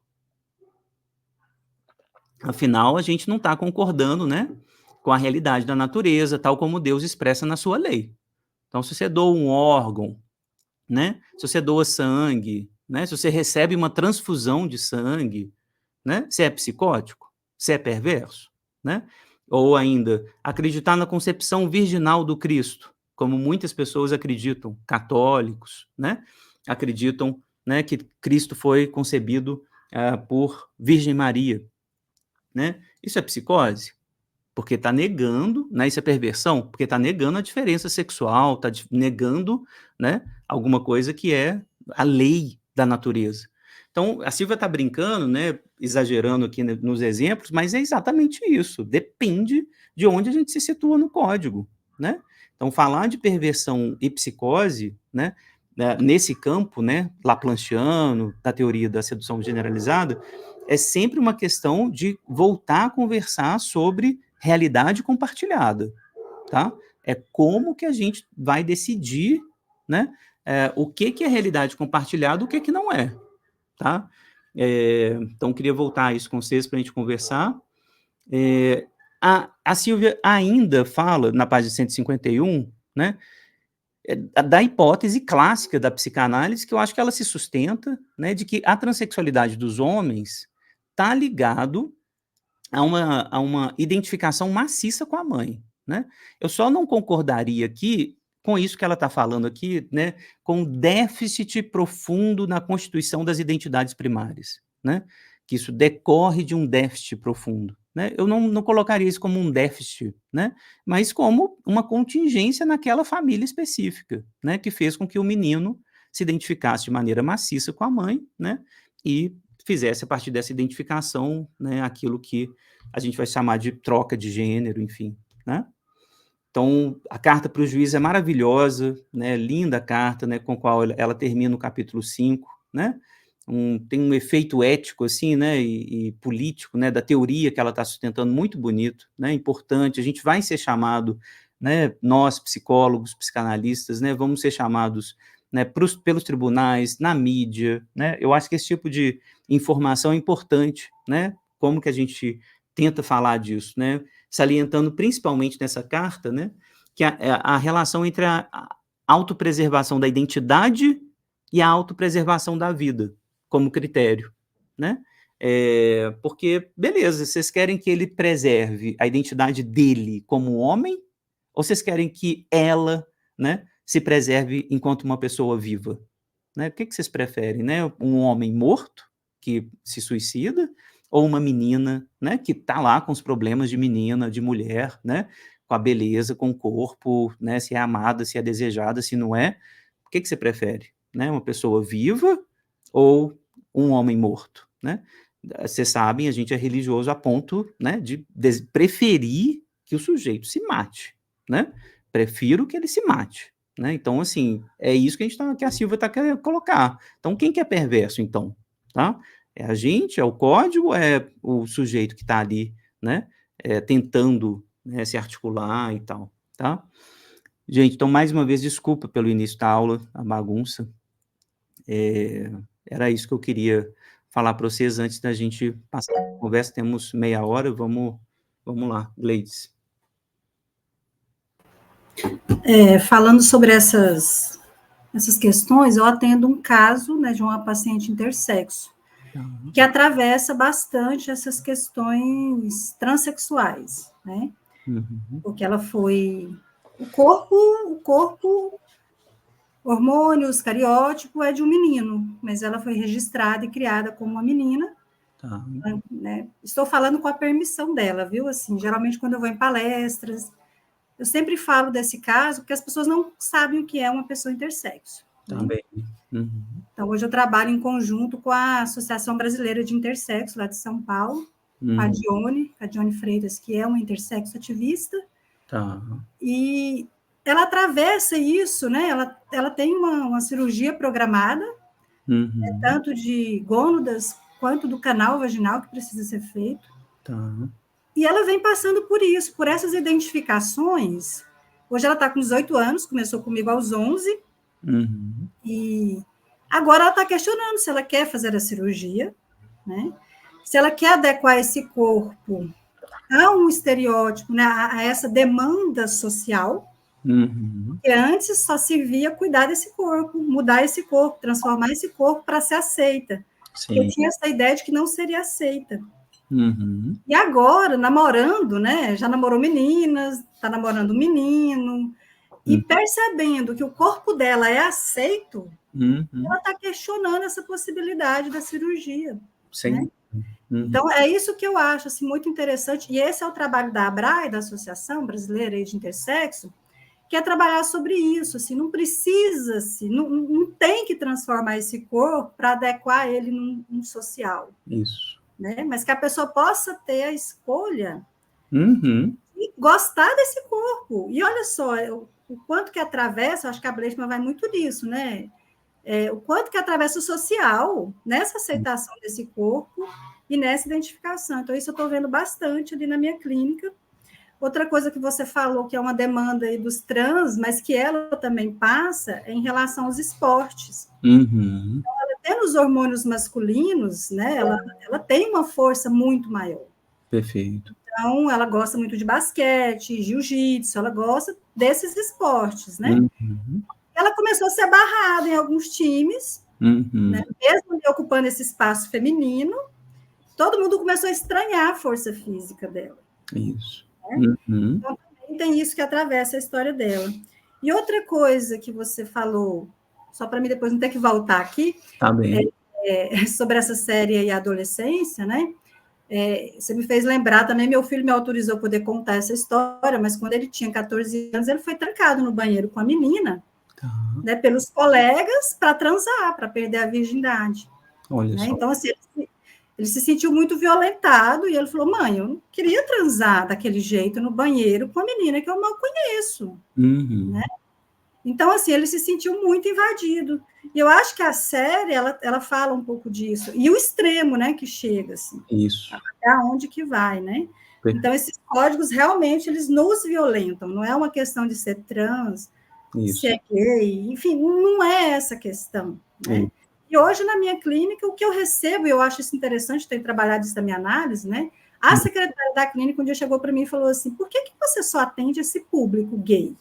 Afinal, a gente não está concordando, né, com a realidade da natureza, tal como Deus expressa na sua lei. Então, se você doa um órgão, né, se você doa sangue, né, se você recebe uma transfusão de sangue, né, você é psicótico? Você é perverso? Né? Ou ainda, acreditar na concepção virginal do Cristo, como muitas pessoas acreditam, católicos, né, acreditam, né, que Cristo foi concebido por Virgem Maria, né? Isso é psicose? Porque está negando, né, isso é perversão, porque está negando a diferença sexual, está negando, né, alguma coisa que é a lei da natureza. Então, a Silvia está brincando, né, exagerando aqui nos exemplos, mas é exatamente isso, depende de onde a gente se situa no código, né? Então, falar de perversão e psicose, né, nesse campo, né, Laplanchiano, da teoria da sedução generalizada, é sempre uma questão de voltar a conversar sobre realidade compartilhada, tá? É como que a gente vai decidir, né, o que é realidade compartilhada, o que não é, tá? Então, queria voltar a isso com vocês para a gente conversar. A Silvia ainda fala, na página 151, né, da hipótese clássica da psicanálise, que eu acho que ela se sustenta, né, de que a transexualidade dos homens está ligado a uma identificação maciça com a mãe, né. Eu só não concordaria aqui com isso que ela está falando aqui, né, com déficit profundo na constituição das identidades primárias, né, que isso decorre de um déficit profundo, né. Eu não colocaria isso como um déficit, né, mas como uma contingência naquela família específica, né, que fez com que o menino se identificasse de maneira maciça com a mãe, né, e fizesse a partir dessa identificação, né, aquilo que a gente vai chamar de troca de gênero, enfim, né? Então, a carta para o juiz é maravilhosa, né, linda a carta, né, com a qual ela termina o capítulo 5, né? Tem um efeito ético, assim, né, e político, né, da teoria que ela está sustentando, muito bonito, né, importante. A gente vai ser chamado, né, nós, psicólogos, psicanalistas, né, vamos ser chamados, né, pelos tribunais, na mídia, né? Eu acho que esse tipo de informação é importante, né? Como que a gente tenta falar disso, né? Salientando principalmente nessa carta, né, que a relação entre a autopreservação da identidade e a autopreservação da vida, como critério, né? Porque, beleza, vocês querem que ele preserve a identidade dele como homem, ou vocês querem que ela, né, se preserve enquanto uma pessoa viva? Né? O que vocês preferem, né? Um homem morto, que se suicida, ou uma menina, né, que está lá com os problemas de menina, de mulher, né, com a beleza, com o corpo, né, se é amada, se é desejada, se não é? O que você prefere? Né? Uma pessoa viva ou um homem morto? Né? Vocês sabem, a gente é religioso a ponto, né, de preferir que o sujeito se mate, né? Prefiro que ele se mate, né? Então, assim, é isso que a Silvia está querendo colocar. Então, quem que é perverso, então? Tá? É a gente, é o código, é o sujeito que está ali, né? Tentando, né, se articular e tal, tá? Gente, então, mais uma vez, desculpa pelo início da aula, a bagunça. Era isso que eu queria falar para vocês antes da gente passar a conversa. Temos meia hora, vamos lá, Gleides. Falando sobre essas questões, eu atendo um caso, né, de uma paciente intersexo, que atravessa bastante essas questões transexuais, né? Porque ela foi... O corpo hormônios, cariótipo é de um menino, mas ela foi registrada e criada como uma menina, né? Estou falando com a permissão dela, viu? Assim, geralmente quando eu vou em palestras, eu sempre falo desse caso, porque as pessoas não sabem o que é uma pessoa intersexo. Também. Né? Então, hoje eu trabalho em conjunto com a Associação Brasileira de Intersexo, lá de São Paulo, a Dione Freitas, que é uma intersexo ativista. E ela atravessa isso, né? Ela tem uma cirurgia programada, tanto de gônadas quanto do canal vaginal que precisa ser feito. E ela vem passando por isso, por essas identificações. Hoje ela está com 18 anos, começou comigo aos 11. E agora ela está questionando se ela quer fazer a cirurgia, né? Se ela quer adequar esse corpo a um estereótipo, né? A essa demanda social. Porque antes só servia cuidar desse corpo, mudar esse corpo, transformar esse corpo para ser aceita. Eu tinha essa ideia de que não seria aceita. E agora, namorando, né? Já namorou meninas, está namorando um menino, e percebendo que o corpo dela é aceito, ela está questionando essa possibilidade da cirurgia. Né? Então, é isso que eu acho assim, muito interessante, e esse é o trabalho da ABRAE, da Associação Brasileira de Intersexo, que é trabalhar sobre isso, assim, não precisa-se, não tem que transformar esse corpo para adequar ele num social. Isso. Né? Mas que a pessoa possa ter a escolha e gostar desse corpo. E olha só, o quanto que atravessa, acho que a Bleichmann vai muito nisso, né? O quanto que atravessa o social nessa aceitação desse corpo e nessa identificação. Então, isso eu estou vendo bastante ali na minha clínica. Outra coisa que você falou, que é uma demanda aí dos trans, mas que ela também passa, é em relação aos esportes. Então, ela tendo os hormônios masculinos, né, ela tem uma força muito maior. Perfeito. Então, ela gosta muito de basquete, jiu-jitsu, ela gosta desses esportes, né? Ela começou a ser barrada em alguns times, né? Mesmo ocupando esse espaço feminino, todo mundo começou a estranhar a força física dela. Isso. Né? Então, também tem isso que atravessa a história dela. E outra coisa que você falou, só para mim depois não ter que voltar aqui, sobre essa série aí, Adolescência, né? Você me fez lembrar também, meu filho me autorizou a poder contar essa história, mas quando ele tinha 14 anos, ele foi trancado no banheiro com a menina, né, pelos colegas, para transar, para perder a virgindade. Olha né? só. Então, assim, ele se sentiu muito violentado, e ele falou, mãe, eu não queria transar daquele jeito no banheiro com a menina que eu mal conheço. Né? Então, assim, ele se sentiu muito invadido. E eu acho que a série, ela fala um pouco disso. E o extremo, né, que chega, assim. Isso. Até onde que vai, né? Então, esses códigos, realmente, eles nos violentam. Não é uma questão de ser trans, Isso. ser gay, enfim, não é essa questão, né? E hoje, na minha clínica, o que eu recebo, e eu acho isso interessante, tenho trabalhado isso na minha análise, né? A secretária da clínica um dia chegou para mim e falou assim, por que você só atende esse público gay?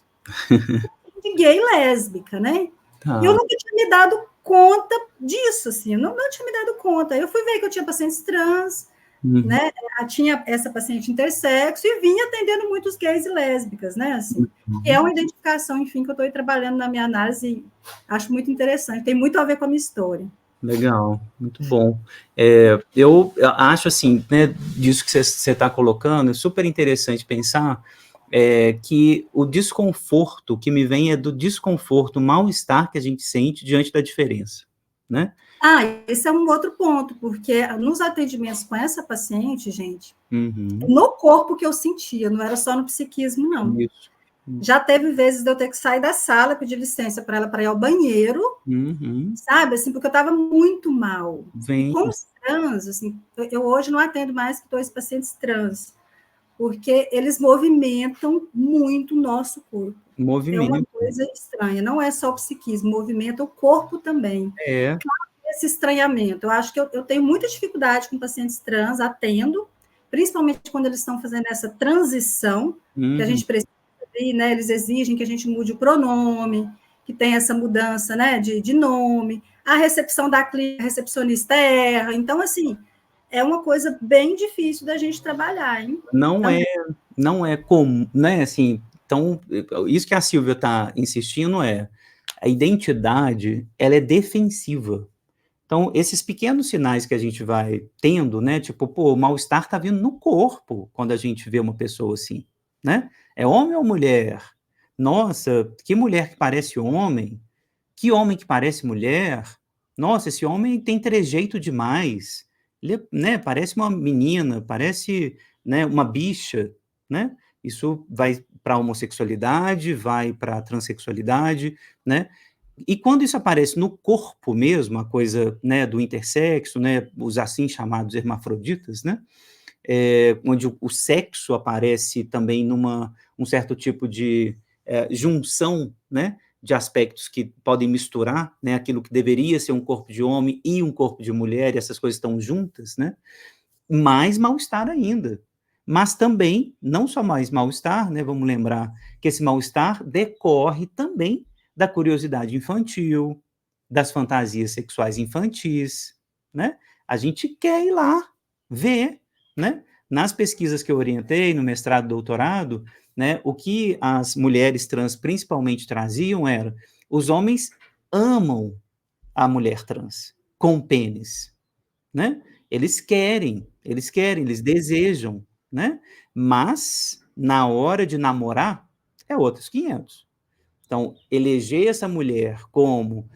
De gay e lésbica, né? E eu nunca tinha me dado conta disso, assim, eu não tinha me dado conta. Eu fui ver que eu tinha pacientes trans, né? Eu tinha essa paciente intersexo e vinha atendendo muitos gays e lésbicas, né? Assim, que é uma identificação, enfim, que eu estou trabalhando na minha análise e acho muito interessante, tem muito a ver com a minha história. Legal, muito bom. Eu acho assim, né, disso que você está colocando, é super interessante pensar que o desconforto que me vem é do desconforto, o mal-estar que a gente sente diante da diferença, né? Esse é um outro ponto, porque nos atendimentos com essa paciente, gente, no corpo que eu sentia, não era só no psiquismo, não. Isso. Já teve vezes de eu ter que sair da sala, pedir licença para ela para ir ao banheiro, sabe? Assim, porque eu estava muito mal. E com os trans, assim, eu hoje não atendo mais que 2 pacientes trans, porque eles movimentam muito o nosso corpo. É uma coisa estranha, não é só o psiquismo, movimenta o corpo também. Esse estranhamento, eu acho que eu tenho muita dificuldade com pacientes trans, atendo, principalmente quando eles estão fazendo essa transição, que a gente precisa, né, eles exigem que a gente mude o pronome, que tem essa mudança, né, de nome, a recepção da clínica, a recepcionista erra, então, assim, é uma coisa bem difícil da gente trabalhar, hein? Não é comum, né, assim, então, isso que a Silvia está insistindo a identidade, ela é defensiva. Então, esses pequenos sinais que a gente vai tendo, né, tipo, o mal-estar tá vindo no corpo, quando a gente vê uma pessoa assim, né? É homem ou mulher? Nossa, que mulher que parece homem, que homem que parece mulher, nossa, esse homem tem trejeito demais, ele, né, parece uma menina, parece, né, uma bicha, né? Isso vai para a homossexualidade, vai para a transexualidade, né? E quando isso aparece no corpo mesmo, a coisa, né, do intersexo, né, os assim chamados hermafroditas, né, onde o sexo aparece também um certo tipo de junção, né, de aspectos que podem misturar, né, aquilo que deveria ser um corpo de homem e um corpo de mulher, e essas coisas estão juntas, né, mais mal-estar ainda. Mas também, não só mais mal-estar, né, vamos lembrar que esse mal-estar decorre também da curiosidade infantil, das fantasias sexuais infantis, né? A gente quer ir lá ver, né? Nas pesquisas que eu orientei, no mestrado e doutorado, né, o que as mulheres trans principalmente traziam era: os homens amam a mulher trans com pênis, né? Eles desejam, né? Mas na hora de namorar é outros 500. Então, eleger essa mulher como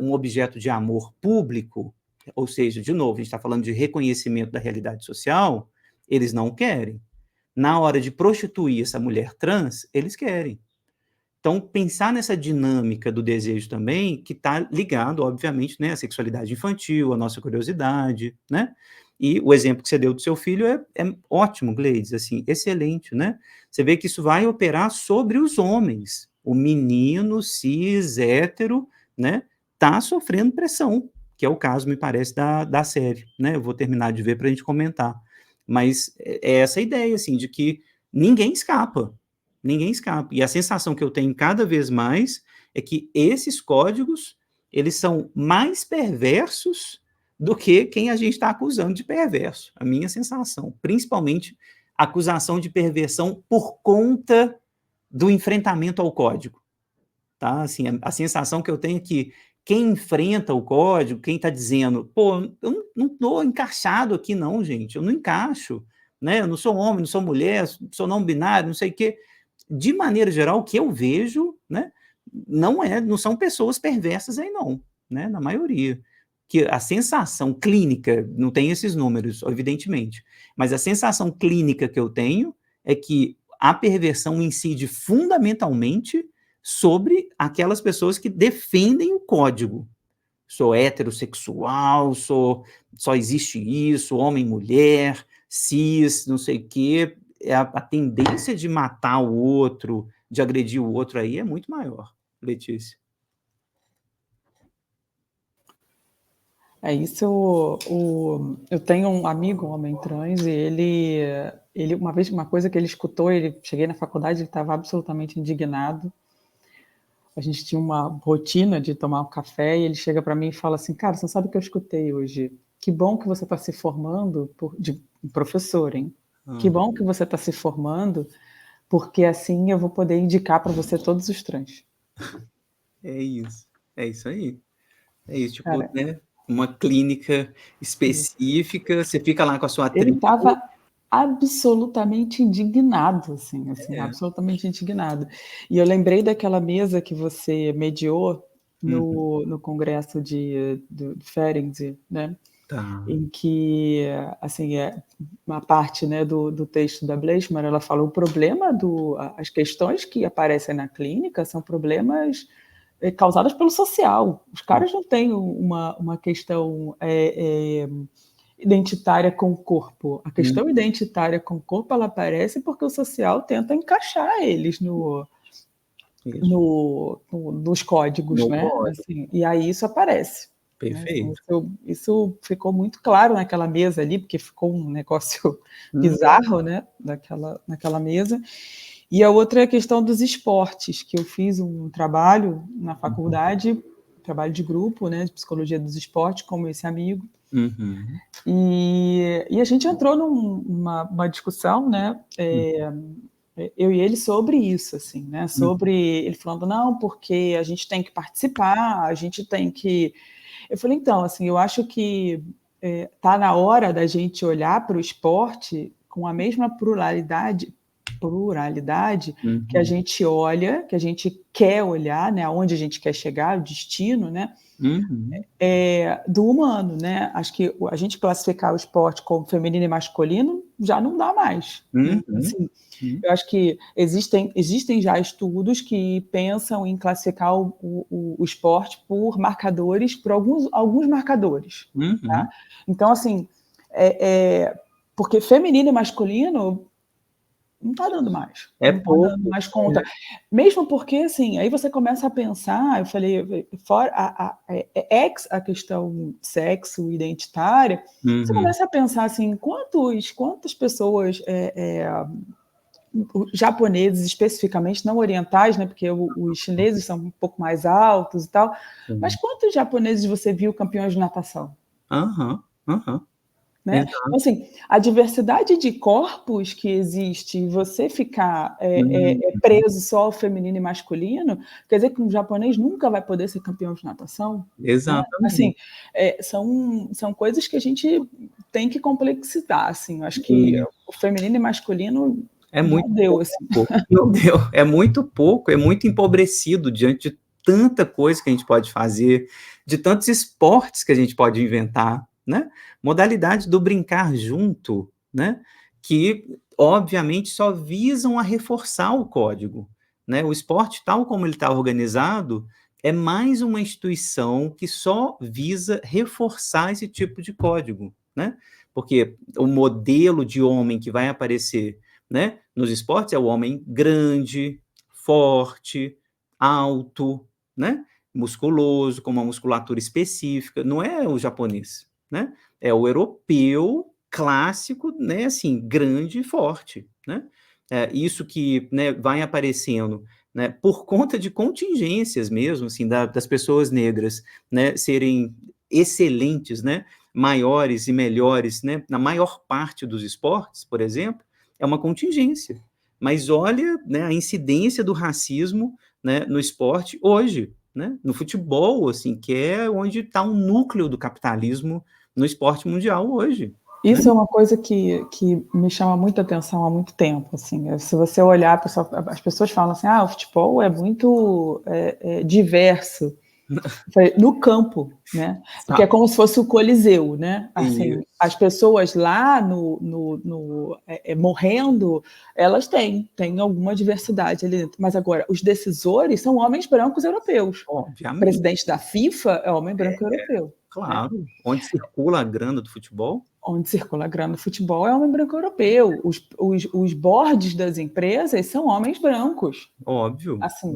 um objeto de amor público, ou seja, de novo, a gente está falando de reconhecimento da realidade social, eles não querem. Na hora de prostituir essa mulher trans, eles querem. Então, pensar nessa dinâmica do desejo também, que está ligado, obviamente, né, à sexualidade infantil, à nossa curiosidade, né? E o exemplo que você deu do seu filho é ótimo, Gleides, assim, excelente, né? Você vê que isso vai operar sobre os homens. O menino cis, hétero, né, tá sofrendo pressão, que é o caso, me parece, da série, né? Eu vou terminar de ver para a gente comentar. Mas é essa ideia, assim, de que ninguém escapa, ninguém escapa. E a sensação que eu tenho cada vez mais é que esses códigos, eles são mais perversos do que quem a gente está acusando de perverso. A minha sensação, principalmente acusação de perversão por conta do enfrentamento ao código. Tá? Assim, a sensação que eu tenho é que quem enfrenta o código, quem está dizendo, pô, eu não estou encaixado aqui não, gente, eu não encaixo, né? Eu não sou homem, não sou mulher, sou não binário, não sei o quê. De maneira geral, o que eu vejo, né, não são pessoas perversas aí não, né, na maioria. Que a sensação clínica, não tem esses números, evidentemente, mas a sensação clínica que eu tenho é que a perversão incide fundamentalmente sobre aquelas pessoas que defendem o código. Sou heterossexual, só existe isso, homem, mulher, cis, não sei o quê. A tendência de matar o outro, de agredir o outro aí é muito maior, Letícia. É isso. Eu tenho um amigo, um homem trans, e ele uma coisa que ele escutou, cheguei na faculdade, ele estava absolutamente indignado. A gente tinha uma rotina de tomar um café e ele chega para mim e fala assim: cara, você não sabe o que eu escutei hoje? Que bom que você está se formando de professor, hein? Que bom que você está se formando, porque assim eu vou poder indicar para você todos os trans. É isso aí. É isso, tipo, cara, né? Uma clínica específica, você fica lá com a sua atriz. Ele estava absolutamente indignado, assim, absolutamente indignado. E eu lembrei daquela mesa que você mediou no congresso de Ferenczi, né? em que, assim, uma parte, né, do texto da Bleichmann, ela fala o problema as questões que aparecem na clínica são problemas causadas pelo social. Os caras não têm uma questão identitária com o corpo. A questão identitária com o corpo, ela aparece porque o social tenta encaixar eles nos códigos, né? Assim, e aí isso aparece. Perfeito. Né? Isso ficou muito claro naquela mesa ali, porque ficou um negócio bizarro, né? Naquela mesa. E a outra é a questão dos esportes, que eu fiz um trabalho na faculdade, trabalho de grupo, né? De psicologia dos esportes, como esse amigo. E a gente entrou numa discussão, né? Eu e ele sobre isso, assim, né? Sobre ele falando, não, porque a gente tem que participar, a gente tem que... Eu falei, então, assim, eu acho que tá na hora da gente olhar para o esporte com a mesma pluralidade que a gente olha, que a gente quer olhar, né? Aonde a gente quer chegar, o destino, né? Do humano, né? Acho que a gente classificar o esporte como feminino e masculino já não dá mais. Né? Assim, eu acho que existem já estudos que pensam em classificar o esporte por marcadores, por alguns marcadores. Tá? Então, assim, porque feminino e masculino não está dando mais. Não está dando mais conta. Mesmo porque, assim, aí você começa a pensar, eu falei, fora a questão sexo identitária, você começa a pensar, assim, quantas pessoas japoneses, especificamente, não orientais, né, porque os chineses são um pouco mais altos e tal, mas quantos japoneses você viu campeões de natação? Né? Então, assim, a diversidade de corpos que existe, você ficar preso só ao feminino e masculino, quer dizer que um japonês nunca vai poder ser campeão de natação? Exatamente. Né? Assim, são coisas que a gente tem que complexizar. Assim, eu acho que o feminino e masculino muito deu, pouco, assim. Não deu. É muito pouco, é muito empobrecido diante de tanta coisa que a gente pode fazer, de tantos esportes que a gente pode inventar, né? Modalidade do brincar junto, né? Que, obviamente, só visam a reforçar o código, né? O esporte, tal como ele está organizado, é mais uma instituição que só visa reforçar esse tipo de código, né? Porque o modelo de homem que vai aparecer, né, nos esportes é o homem grande, forte, alto, né? Musculoso, com uma musculatura específica, não é o japonês, né? É o europeu clássico, né? Assim, grande e forte, né? Isso que, né, vai aparecendo, né, por conta de contingências mesmo, assim, das pessoas negras, né, serem excelentes, né, maiores e melhores, né, na maior parte dos esportes, por exemplo, é uma contingência. Mas olha, né, a incidência do racismo, né, no esporte hoje, né, no futebol, assim, que é onde está um núcleo do capitalismo no esporte mundial hoje. Isso, né? É uma coisa que me chama muita atenção há muito tempo. Assim, se você olhar, as pessoas falam assim, o futebol é muito diverso. No campo, né? Porque é como se fosse o Coliseu, né? Assim, as pessoas lá morrendo, elas têm alguma diversidade ali dentro. Mas agora, os decisores são homens brancos europeus. Obviamente. O presidente da FIFA é homem branco europeu. Claro. Né? Onde circula a grana do futebol? Onde circula a grana do futebol é homem branco europeu. Os boards das empresas são homens brancos. Óbvio. Assim,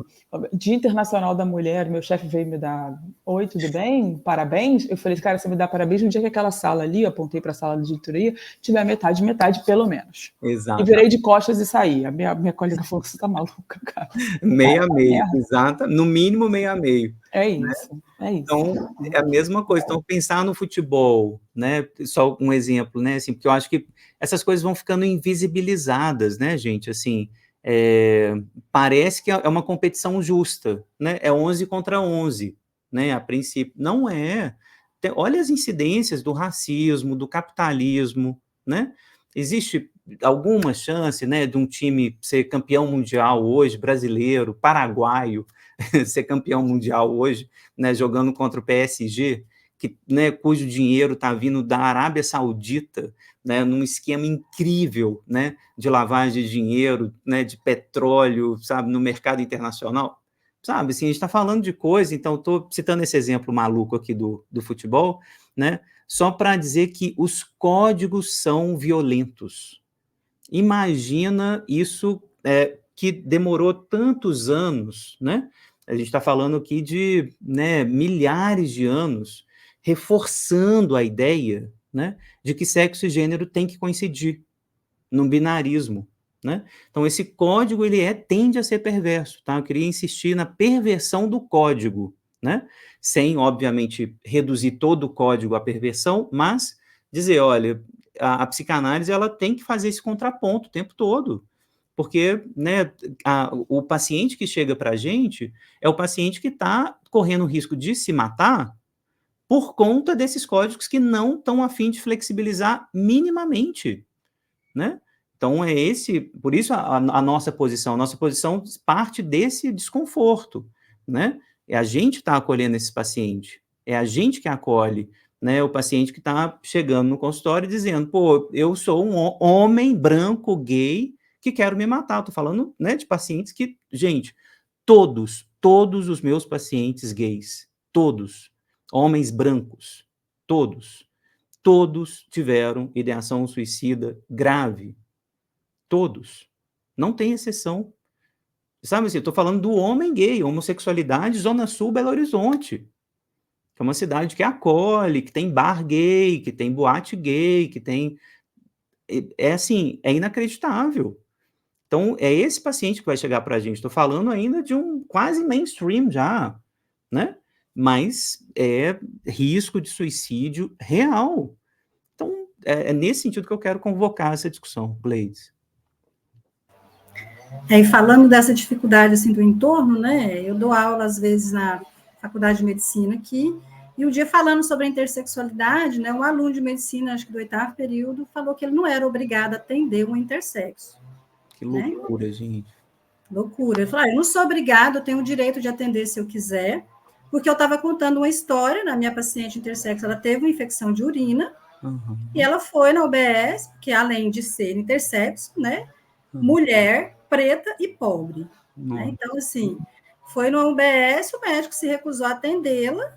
Dia Internacional da Mulher, meu chefe veio me dar oi, tudo bem? Parabéns. Eu falei, cara, você me dá parabéns no dia que aquela sala ali, eu apontei para a sala de diretoria, tiver metade, pelo menos. Exato. E virei de costas e saí. A minha colega falou que você tá maluca, cara. Meio a meio, exato. No mínimo, meio a meio. É isso, né? É isso. Então, é a mesma coisa. Então, pensar no futebol, né? Só um exemplo, né? Assim, porque eu acho que essas coisas vão ficando invisibilizadas, né, gente? Assim, parece que é uma competição justa, né? É 11 contra 11, né? A princípio. Não é. Olha as incidências do racismo, do capitalismo, né? Existe alguma chance, né, de um time ser campeão mundial hoje, brasileiro, paraguaio, ser campeão mundial hoje, né, jogando contra o PSG, que, né, cujo dinheiro está vindo da Arábia Saudita, né, num esquema incrível, né, de lavagem de dinheiro, né, de petróleo, sabe, no mercado internacional, sabe, assim, a gente está falando de coisa, então estou citando esse exemplo maluco aqui do futebol, né, só para dizer que os códigos são violentos. Imagina isso, que demorou tantos anos, né? A gente está falando aqui de, né, milhares de anos, reforçando a ideia, né, de que sexo e gênero tem que coincidir num binarismo, né? Então, esse código, ele tende a ser perverso, tá? Eu queria insistir na perversão do código, né? Sem, obviamente, reduzir todo o código à perversão, mas dizer, olha, a psicanálise, ela tem que fazer esse contraponto o tempo todo, porque, né, o paciente que chega para a gente é o paciente que está correndo o risco de se matar por conta desses códigos que não estão a fim de flexibilizar minimamente, né? Então, por isso a nossa posição parte desse desconforto, né? É a gente que está acolhendo esse paciente, é a gente que acolhe, né, o paciente que está chegando no consultório e dizendo, pô, eu sou um homem branco, gay, que quero me matar. Estou falando, né, de pacientes que, gente, todos os meus pacientes gays, todos, homens brancos, todos tiveram ideação suicida grave. Todos. Não tem exceção. Sabe assim, eu estou falando do homem gay, homossexualidade, Zona Sul, Belo Horizonte. Que é uma cidade que acolhe, que tem bar gay, que tem boate gay, que tem... assim, é inacreditável. Então, é esse paciente que vai chegar para a gente. Estou falando ainda de um quase mainstream já, né? Mas é risco de suicídio real. Então, é nesse sentido que eu quero convocar essa discussão, Gleides. E falando dessa dificuldade assim do entorno, né? Eu dou aula às vezes na Faculdade de Medicina aqui, e um dia falando sobre a intersexualidade, né? Um aluno de medicina, acho que do 8º período, falou que ele não era obrigado a atender um intersexo. Que loucura, né? Gente. Loucura. Ele falou, eu não sou obrigado, eu tenho o direito de atender se eu quiser, porque eu estava contando uma história na minha paciente intersexo, ela teve uma infecção de urina, e ela foi na UBS, que além de ser intersexo, né? Mulher, preta e pobre. Né? Então, assim, foi no UBS, o médico se recusou a atendê-la,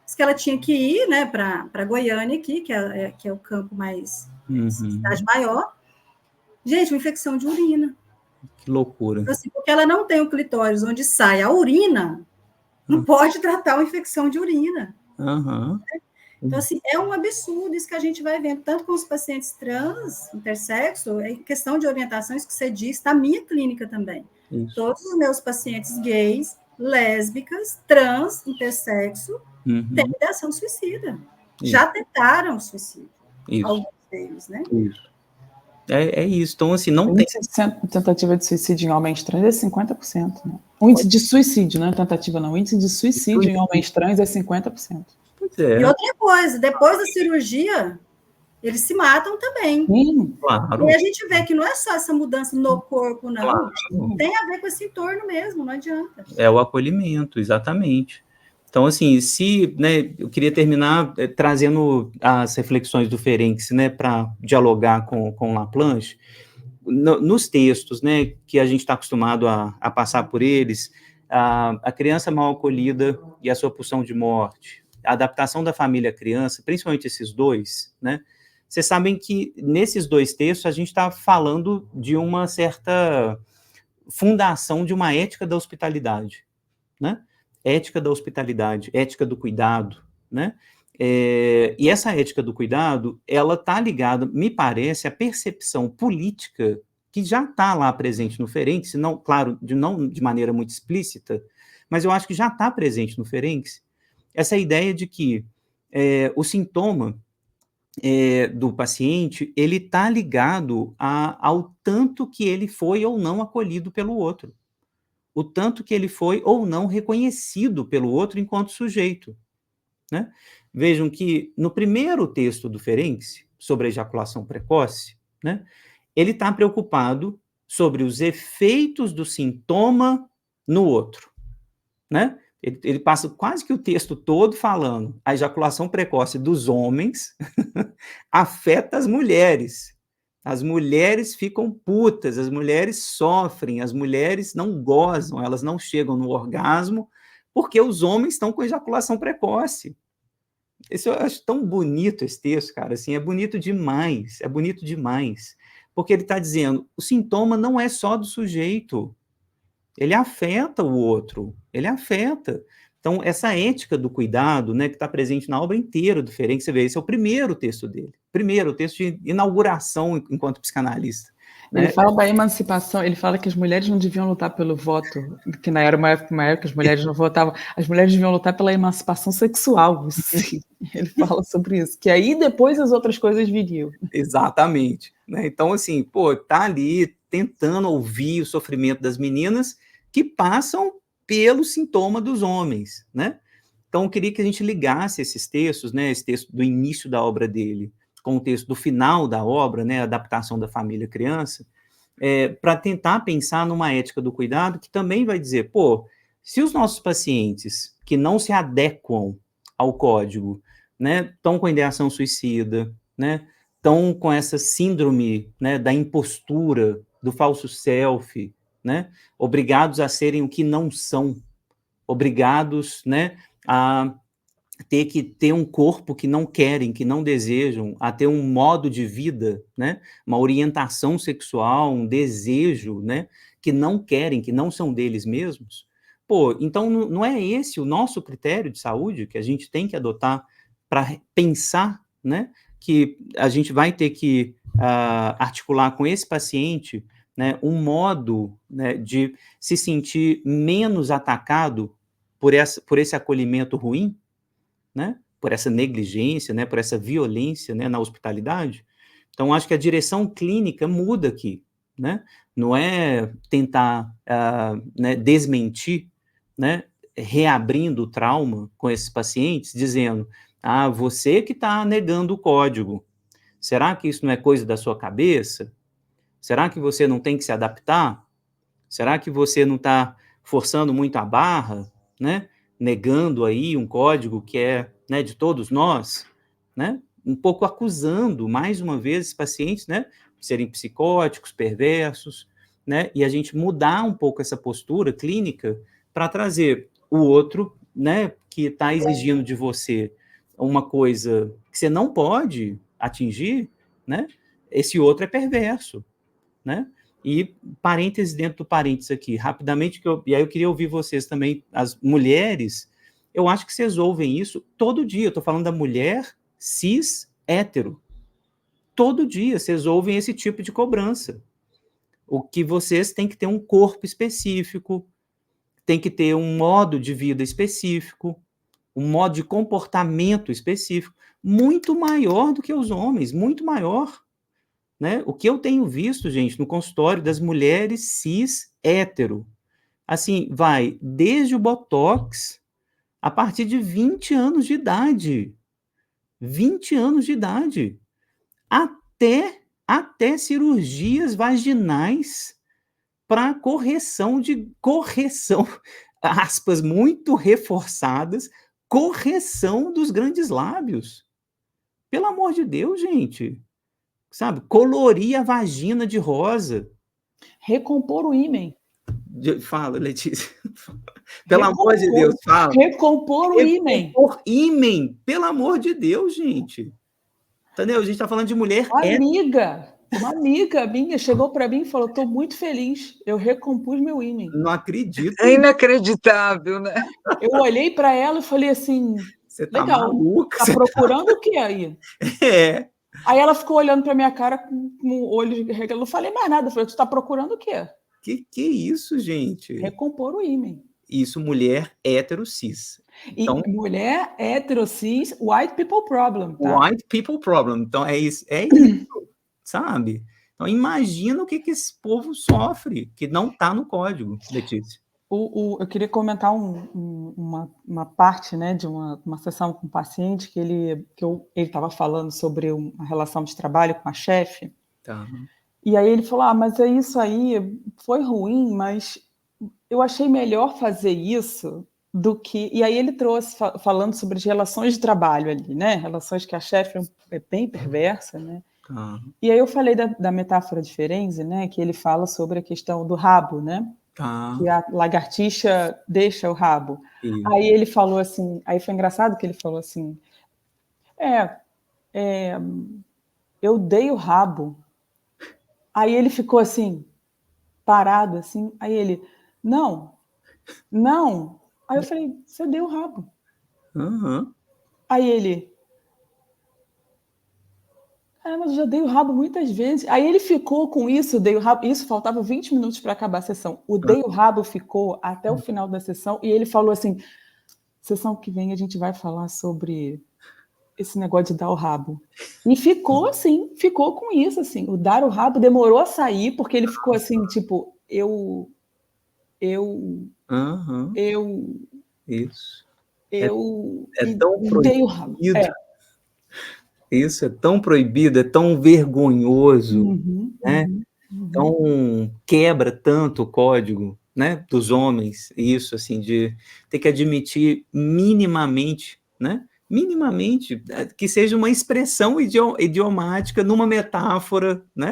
disse que ela tinha que ir, né, para Goiânia aqui, que é o campo mais, cidade maior. Gente, uma infecção de urina. Que loucura. Então, assim, porque ela não tem o clitóris onde sai a urina, não pode tratar uma infecção de urina. Né? Então, assim, é um absurdo isso que a gente vai vendo, tanto com os pacientes trans, intersexo, é questão de orientação, isso que você disse, na minha clínica também. Isso. Todos os meus pacientes gays, lésbicas, trans, intersexo, têm ideação suicida. Isso. Já tentaram suicídio. Isso. Alguns deles, né? Isso. É isso. Então, assim, não tem... Tentativa de suicídio em homens trans é 50%, né? O índice de suicídio, não é tentativa, não. O índice de suicídio em homens trans é 50%. E outra coisa, depois da cirurgia, eles se matam também. Sim, claro. E a gente vê que não é só essa mudança no corpo, não. Claro. Tem a ver com esse entorno mesmo, não adianta. É o acolhimento, exatamente. Então, assim, né, eu queria terminar trazendo as reflexões do Ferenczi, né, para dialogar com Laplanche. Nos textos, né, que a gente está acostumado a passar por eles, a criança mal acolhida e a sua pulsão de morte, a adaptação da família à criança, principalmente esses dois, né? Vocês sabem que nesses dois textos a gente está falando de uma certa fundação de uma ética da hospitalidade, né? Ética da hospitalidade, ética do cuidado, né? E essa ética do cuidado, ela está ligada, me parece, à percepção política que já está lá presente no Ferenczi, não, claro, não de maneira muito explícita, mas eu acho que já está presente no Ferenczi, essa ideia de que o sintoma do paciente, ele está ligado ao tanto que ele foi ou não acolhido pelo outro, o tanto que ele foi ou não reconhecido pelo outro enquanto sujeito, né? Vejam que no primeiro texto do Ferenczi, sobre a ejaculação precoce, né, ele está preocupado sobre os efeitos do sintoma no outro, né? Ele passa quase que o texto todo falando a ejaculação precoce dos homens afeta as mulheres. As mulheres ficam putas, as mulheres sofrem, as mulheres não gozam, elas não chegam no orgasmo, porque os homens estão com ejaculação precoce. Eu acho tão bonito esse texto, cara, assim, é bonito demais, porque ele está dizendo, o sintoma não é só do sujeito, ele afeta o outro, ele afeta. Então, essa ética do cuidado, né, que está presente na obra inteira do Ferenc, você vê, esse é o primeiro texto dele, o texto de inauguração enquanto psicanalista. Ele fala da emancipação, ele fala que as mulheres não deviam lutar pelo voto, que era uma época que as mulheres não votavam, as mulheres deviam lutar pela emancipação sexual, sim. Ele fala sobre isso, que aí depois as outras coisas viriam. Exatamente. Né? Então, assim, tá ali tentando ouvir o sofrimento das meninas que passam pelo sintoma dos homens, né? Então, eu queria que a gente ligasse esses textos, né, esse texto do início da obra dele, com o texto do final da obra, né, a adaptação da família-criança, para tentar pensar numa ética do cuidado que também vai dizer, se os nossos pacientes que não se adequam ao código, né, estão com ideação suicida, né, estão com essa síndrome, né, da impostura, do falso self, né, obrigados a serem o que não são, obrigados, né, a ter que ter um corpo que não querem, que não desejam, a ter um modo de vida, né, uma orientação sexual, um desejo, né, que não querem, que não são deles mesmos. Então não é esse o nosso critério de saúde que a gente tem que adotar para pensar, né, que a gente vai ter que articular com esse paciente, né, um modo, né, de se sentir menos atacado por esse acolhimento ruim, né, por essa negligência, né, por essa violência, né, na hospitalidade. Então, acho que a direção clínica muda aqui, né? Não é tentar né, desmentir, né, reabrindo o trauma com esses pacientes, dizendo, você que está negando o código, será que isso não é coisa da sua cabeça? Será que você não tem que se adaptar? Será que você não está forçando muito a barra, né? Negando aí um código que é, né, de todos nós, né? Um pouco acusando, mais uma vez, esses pacientes, né, de serem psicóticos, perversos, né? E a gente mudar um pouco essa postura clínica para trazer o outro, né, que está exigindo de você uma coisa que você não pode atingir, né? Esse outro é perverso, né? E parênteses dentro do parênteses aqui, rapidamente, e aí eu queria ouvir vocês também, as mulheres, eu acho que vocês ouvem isso todo dia, eu estou falando da mulher cis hétero, todo dia vocês ouvem esse tipo de cobrança, o que vocês têm que ter um corpo específico, tem que ter um modo de vida específico, um modo de comportamento específico, muito maior do que os homens, muito maior. Né? O que eu tenho visto, gente, no consultório das mulheres cis hétero, assim, vai desde o Botox a partir de 20 anos de idade. 20 anos de idade. Até cirurgias vaginais para correção, aspas, muito reforçadas, correção dos grandes lábios. Pelo amor de Deus, gente. Sabe, colorir a vagina de rosa. Recompor o ímen. Fala, Letícia. Pelo amor de Deus, fala. Recompor o ímen. Recompor ímen. Pelo amor de Deus, gente. Entendeu? A gente está falando de mulher Uma amiga minha chegou para mim e falou, estou muito feliz, eu recompus meu ímen. Não acredito. É inacreditável, né? Eu olhei para ela e falei assim, você tá legal, maluca. Tá procurando o que aí? Aí ela ficou olhando para minha cara com o olho regalado. Eu não falei mais nada. Eu falei, tu tá procurando o quê? Que isso, gente? Recompor o ímen. Isso, mulher hétero cis. Então, e mulher hétero cis, white people problem, tá? White people problem. Então, é isso, sabe? Então, imagina o que esse povo sofre, que não tá no código, Letícia. Eu queria comentar uma parte, né, de uma sessão com um paciente que ele estava falando sobre uma relação de trabalho com a chefe. Tá. E aí ele falou, mas isso aí foi ruim, mas eu achei melhor fazer isso do que... E aí ele trouxe, falando sobre as relações de trabalho ali, né? Relações que a chefe é bem perversa, né? E aí eu falei da metáfora de Ferenczi, né? Que ele fala sobre a questão do rabo, né? Que a lagartixa deixa o rabo. Aí ele falou assim... Aí foi engraçado que ele falou assim... eu dei o rabo. Aí ele ficou assim, parado, assim. Aí ele, não. Aí eu falei, você deu o rabo. Aí ele, mas eu já dei o rabo muitas vezes. Aí ele ficou com isso, dei o rabo. Isso, faltava 20 minutos para acabar a sessão. O dei o rabo ficou até o final da sessão e ele falou assim, sessão que vem a gente vai falar sobre esse negócio de dar o rabo. E ficou assim, ficou com isso, assim. O dar o rabo demorou a sair, porque ele ficou assim, tipo, eu Isso. tão dei o rabo. Isso é tão proibido, é tão vergonhoso, né? Então, quebra tanto o código, né, dos homens, isso, assim, de ter que admitir minimamente, né? Minimamente, que seja uma expressão idiomática numa metáfora, né?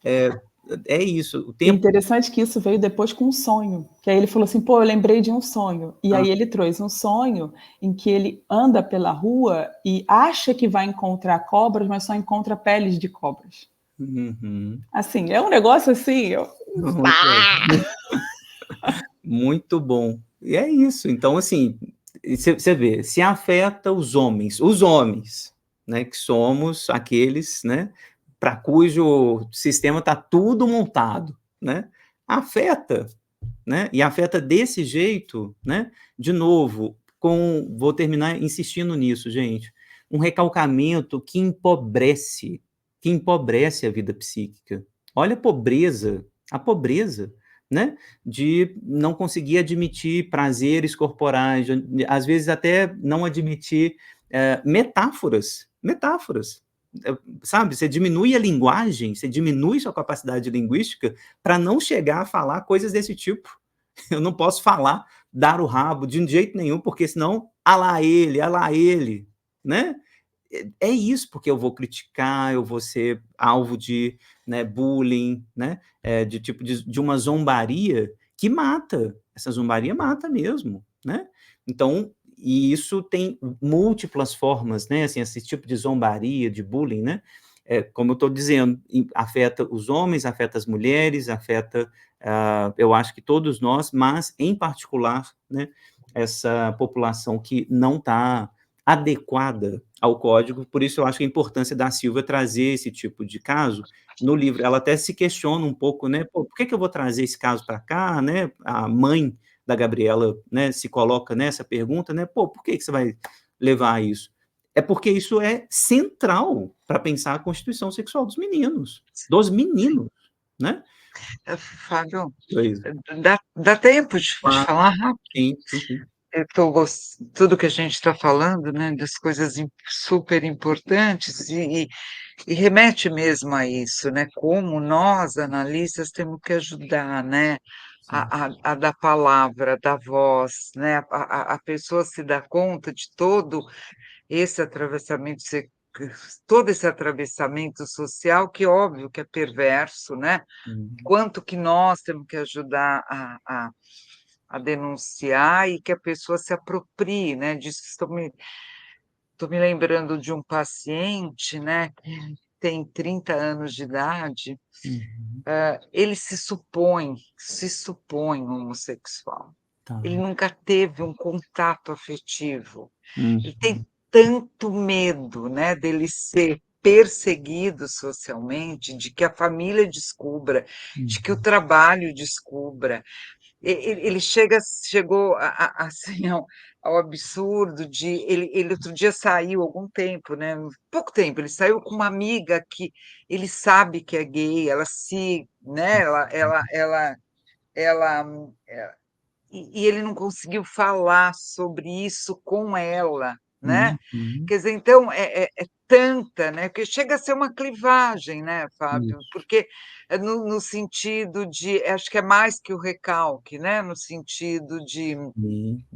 É isso. O tempo... Interessante que isso veio depois com um sonho, que aí ele falou assim, eu lembrei de um sonho, e aí ele trouxe um sonho em que ele anda pela rua e acha que vai encontrar cobras, mas só encontra peles de cobras. Assim, é um negócio assim... Muito bom. E é isso. Então, assim, você vê, se afeta os homens, né, que somos aqueles, né, para cujo sistema está tudo montado, né, afeta, né, e afeta desse jeito, né, de novo, vou terminar insistindo nisso, gente, um recalcamento que empobrece a vida psíquica. Olha a pobreza, né, de não conseguir admitir prazeres corporais, às vezes até não admitir metáforas, sabe? Você diminui a linguagem, você diminui sua capacidade linguística para não chegar a falar coisas desse tipo. Eu não posso falar, dar o rabo de um jeito nenhum, porque senão, alá ele, né? É isso, porque eu vou criticar, eu vou ser alvo de, né, bullying, né, de tipo de uma zombaria que mata, essa zombaria mata mesmo, né? Então, e isso tem múltiplas formas, né, assim, esse tipo de zombaria, de bullying, né, como eu estou dizendo, afeta os homens, afeta as mulheres, afeta, eu acho que todos nós, mas, em particular, né, essa população que não está adequada ao código, por isso eu acho que a importância da Silvia trazer esse tipo de caso no livro. Ela até se questiona um pouco, né, por que eu vou trazer esse caso para cá, né, a mãe da Gabriela, né, se coloca nessa pergunta, né, por que você vai levar isso? É porque isso é central para pensar a constituição sexual dos meninos, né? Fábio, dá tempo de falar rápido? Sim. Tudo que a gente está falando, né, das coisas super importantes e remete mesmo a isso, né, como nós, analistas, temos que ajudar, né, a dar palavra, dar voz, né, a pessoa se dá conta de esse atravessamento todo esse atravessamento social, que óbvio que é perverso, né? Quanto que nós temos que ajudar a denunciar e que a pessoa se aproprie, né, disso. Estou me lembrando de um paciente, né, que tem 30 anos de idade, ele se supõe homossexual. Ele nunca teve um contato afetivo. Ele tem tanto medo, né, dele ser perseguido socialmente, de que a família descubra, de que o trabalho descubra. Ele chegou assim, ao absurdo de... Ele outro dia saiu, algum tempo, né, pouco tempo, ele saiu com uma amiga que ele sabe que é gay, né, e ele não conseguiu falar sobre isso com ela, né? Quer dizer, então, é tanta, né? Porque chega a ser uma clivagem, né, Fábio? Porque no sentido de, acho que é mais que o recalque, né? No sentido de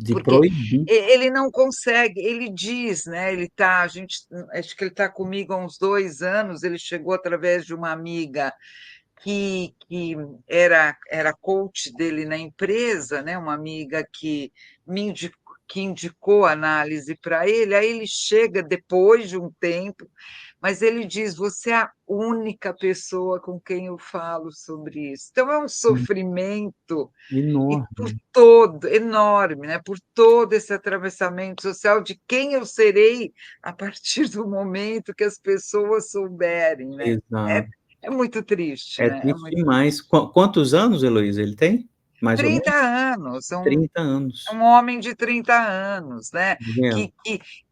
porque proibir. ele não consegue, ele diz, né? Acho que ele está comigo há uns 2 anos, ele chegou através de uma amiga que era coach dele na empresa, né? Uma amiga que indicou análise para ele, aí ele chega depois de um tempo, mas ele diz: você é a única pessoa com quem eu falo sobre isso. Então é um sofrimento enorme, né? Por todo esse atravessamento social de quem eu serei a partir do momento que as pessoas souberem, né? Exato. É muito triste, É né? triste demais. Quantos anos, Heloísa, ele tem? Mais ou menos? 30 anos, 30 anos. um homem de 30 anos, né?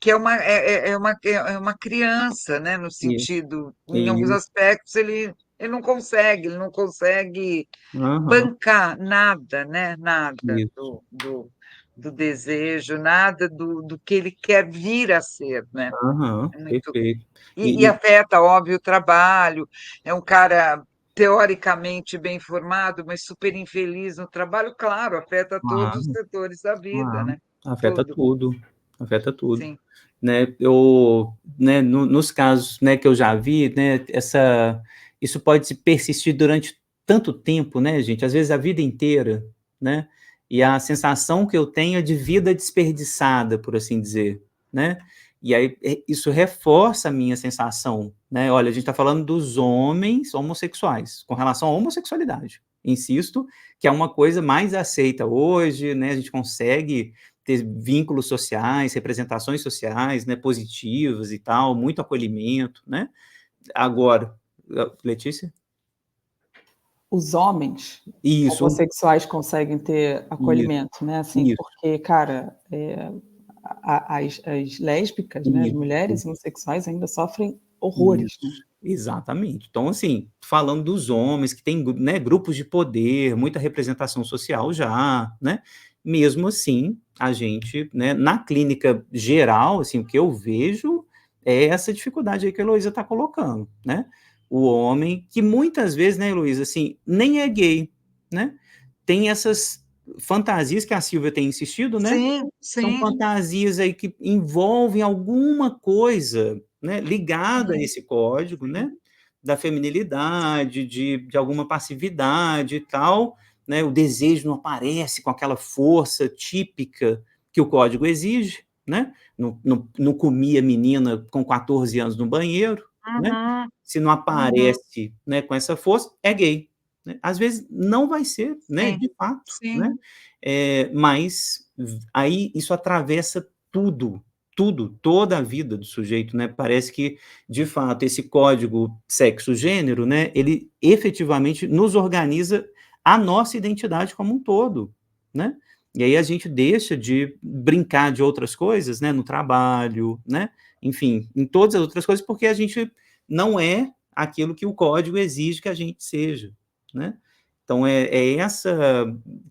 Que é uma criança, né? No sentido, em alguns aspectos, ele não consegue bancar nada, né? Nada do desejo, nada do que ele quer vir a ser, né? Perfeito. E afeta, óbvio, o trabalho. É um cara teoricamente bem formado, mas super infeliz no trabalho, claro, afeta todos os setores da vida, né? Afeta tudo. Sim. Né, nos casos, né, que eu já vi, né, isso pode se persistir durante tanto tempo, né, gente, às vezes a vida inteira, né, e a sensação que eu tenho é de vida desperdiçada, por assim dizer, né, e aí isso reforça a minha sensação, né, olha, a gente está falando dos homens homossexuais, com relação à homossexualidade, insisto, que é uma coisa mais aceita hoje, né, a gente consegue ter vínculos sociais, representações sociais, né, positivas e tal, muito acolhimento, né? Agora, Letícia? Os homens homossexuais conseguem ter acolhimento, né? Assim, porque, cara, as lésbicas, né, as mulheres homossexuais ainda sofrem horrores. Né? Exatamente. Então, assim, falando dos homens que têm, né, grupos de poder, muita representação social já, né? Mesmo assim, a gente, né, na clínica geral, assim, o que eu vejo é essa dificuldade aí que a Heloísa está colocando, né? O homem, que muitas vezes, né, Heloísa, assim, nem é gay, né? Tem essas fantasias que a Silvia tem insistido, né? Sim. São fantasias aí que envolvem alguma coisa, né, ligada a esse código, né? Da feminilidade, de alguma passividade e tal, né, o desejo não aparece com aquela força típica que o código exige, né? Não comia menina com 14 anos no banheiro, né? Se não aparece, né, com essa força, é gay. Né? Às vezes não vai ser, né, de fato, né? Mas aí isso atravessa tudo, toda a vida do sujeito, né? Parece que, de fato, esse código sexo-gênero, né, ele efetivamente nos organiza a nossa identidade como um todo, né? E aí a gente deixa de brincar de outras coisas, né, no trabalho, né? Enfim, em todas as outras coisas, porque a gente não é aquilo que o código exige que a gente seja, né? Então, essa,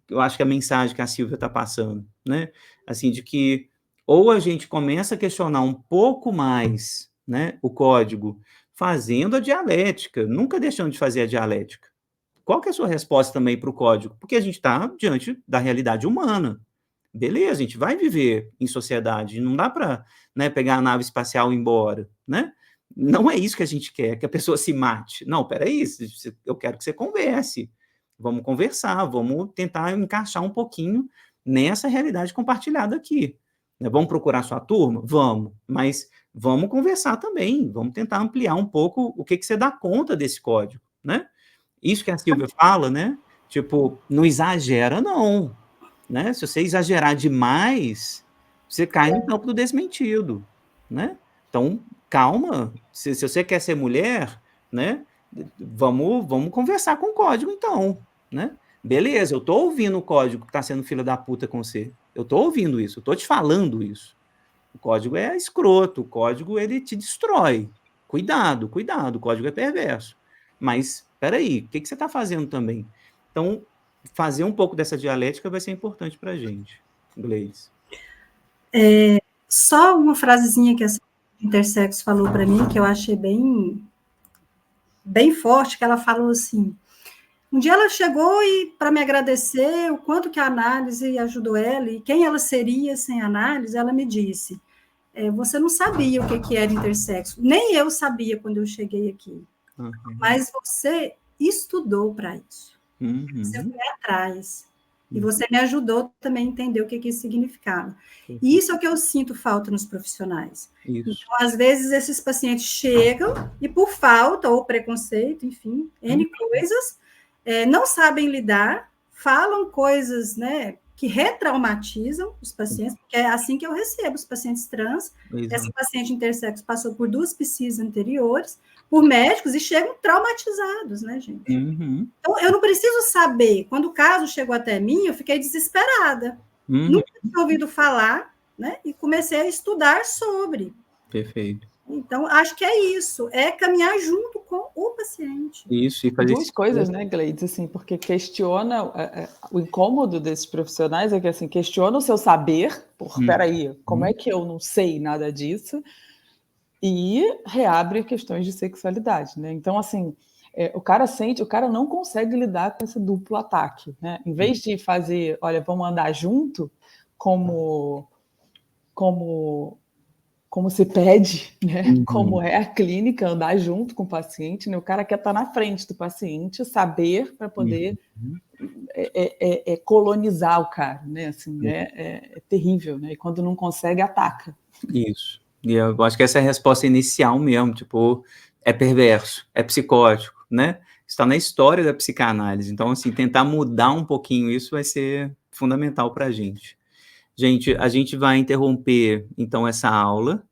eu acho que a mensagem que a Silvia está passando, né? Assim, de que ou a gente começa a questionar um pouco mais, né, o código, fazendo a dialética, nunca deixando de fazer a dialética. Qual que é a sua resposta também para o código? Porque a gente está diante da realidade humana. Beleza, a gente vai viver em sociedade, não dá para, né, pegar a nave espacial e ir embora, né? Não é isso que a gente quer, que a pessoa se mate. Não, peraí, eu quero que você converse. Vamos conversar, vamos tentar encaixar um pouquinho nessa realidade compartilhada aqui. Vamos procurar sua turma? Vamos, mas vamos conversar também, vamos tentar ampliar um pouco o que você dá conta desse código, né? Isso que a Silvia fala, né? Tipo, não exagera, não. Né? Se você exagerar demais, você cai no campo do desmentido, né? Então, calma. Se você quer ser mulher, né? Vamos conversar com o código, então, né? Beleza, eu tô ouvindo o código que tá sendo filha da puta com você. Eu tô ouvindo isso, eu tô te falando isso. O código é escroto, o código, ele te destrói. Cuidado, o código é perverso. Mas, peraí, o que você tá fazendo também? Então, fazer um pouco dessa dialética vai ser importante para a gente, Gleice. Só uma frasezinha que essa intersexo falou para mim, que eu achei bem forte, que ela falou assim, um dia ela chegou e para me agradecer o quanto que a análise ajudou ela e quem ela seria sem análise, ela me disse, você não sabia o que era intersexo, nem eu sabia quando eu cheguei aqui, mas você estudou para isso, você foi atrás, e você me ajudou também a entender o que isso significava. E isso é o que eu sinto falta nos profissionais. Isso. Então, às vezes, esses pacientes chegam e, por falta ou preconceito, enfim, N coisas, não sabem lidar, falam coisas, né, que retraumatizam os pacientes, porque é assim que eu recebo os pacientes trans. Essa paciente intersexo passou por 2 PSIs anteriores, por médicos, e chegam traumatizados, né, gente? Então, eu não preciso saber. Quando o caso chegou até mim, eu fiquei desesperada. Nunca tinha ouvido falar, né? E comecei a estudar sobre. Perfeito. Então, acho que é isso, é caminhar junto com o paciente. Isso, e fazer 2 coisas, né, Gleides, assim, porque questiona, o incômodo desses profissionais é que, assim, questiona o seu saber, peraí, como é que eu não sei nada disso? E reabre questões de sexualidade, né? Então, assim, o cara não consegue lidar com esse duplo ataque, né? Em vez de fazer, olha, vamos andar junto, como se pede, né? Como é a clínica, andar junto com o paciente, né? O cara quer estar na frente do paciente, saber para poder colonizar o cara, né? Assim, é terrível, né? E quando não consegue, ataca. Isso. E eu acho que essa é a resposta inicial mesmo, tipo, é perverso, é psicótico, né? Está na história da psicanálise. Então, assim, tentar mudar um pouquinho isso vai ser fundamental para a gente. Gente, a gente vai interromper, então, essa aula.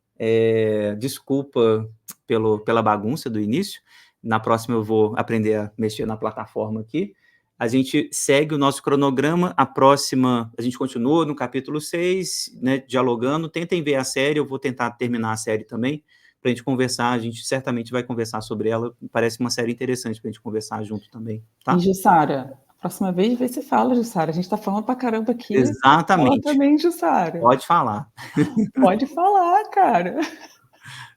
Desculpa pela bagunça do início. Na próxima eu vou aprender a mexer na plataforma aqui. A gente segue o nosso cronograma, a próxima, a gente continua no capítulo 6, né, dialogando, tentem ver a série, eu vou tentar terminar a série também, para a gente conversar, a gente certamente vai conversar sobre ela, parece uma série interessante para a gente conversar junto também, tá? E, Jussara, a próxima vez você fala, Jussara, a gente está falando pra caramba aqui. Exatamente. Fala também, Jussara. Pode falar. Pode falar, cara.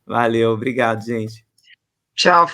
Valeu, obrigado, gente. Tchau.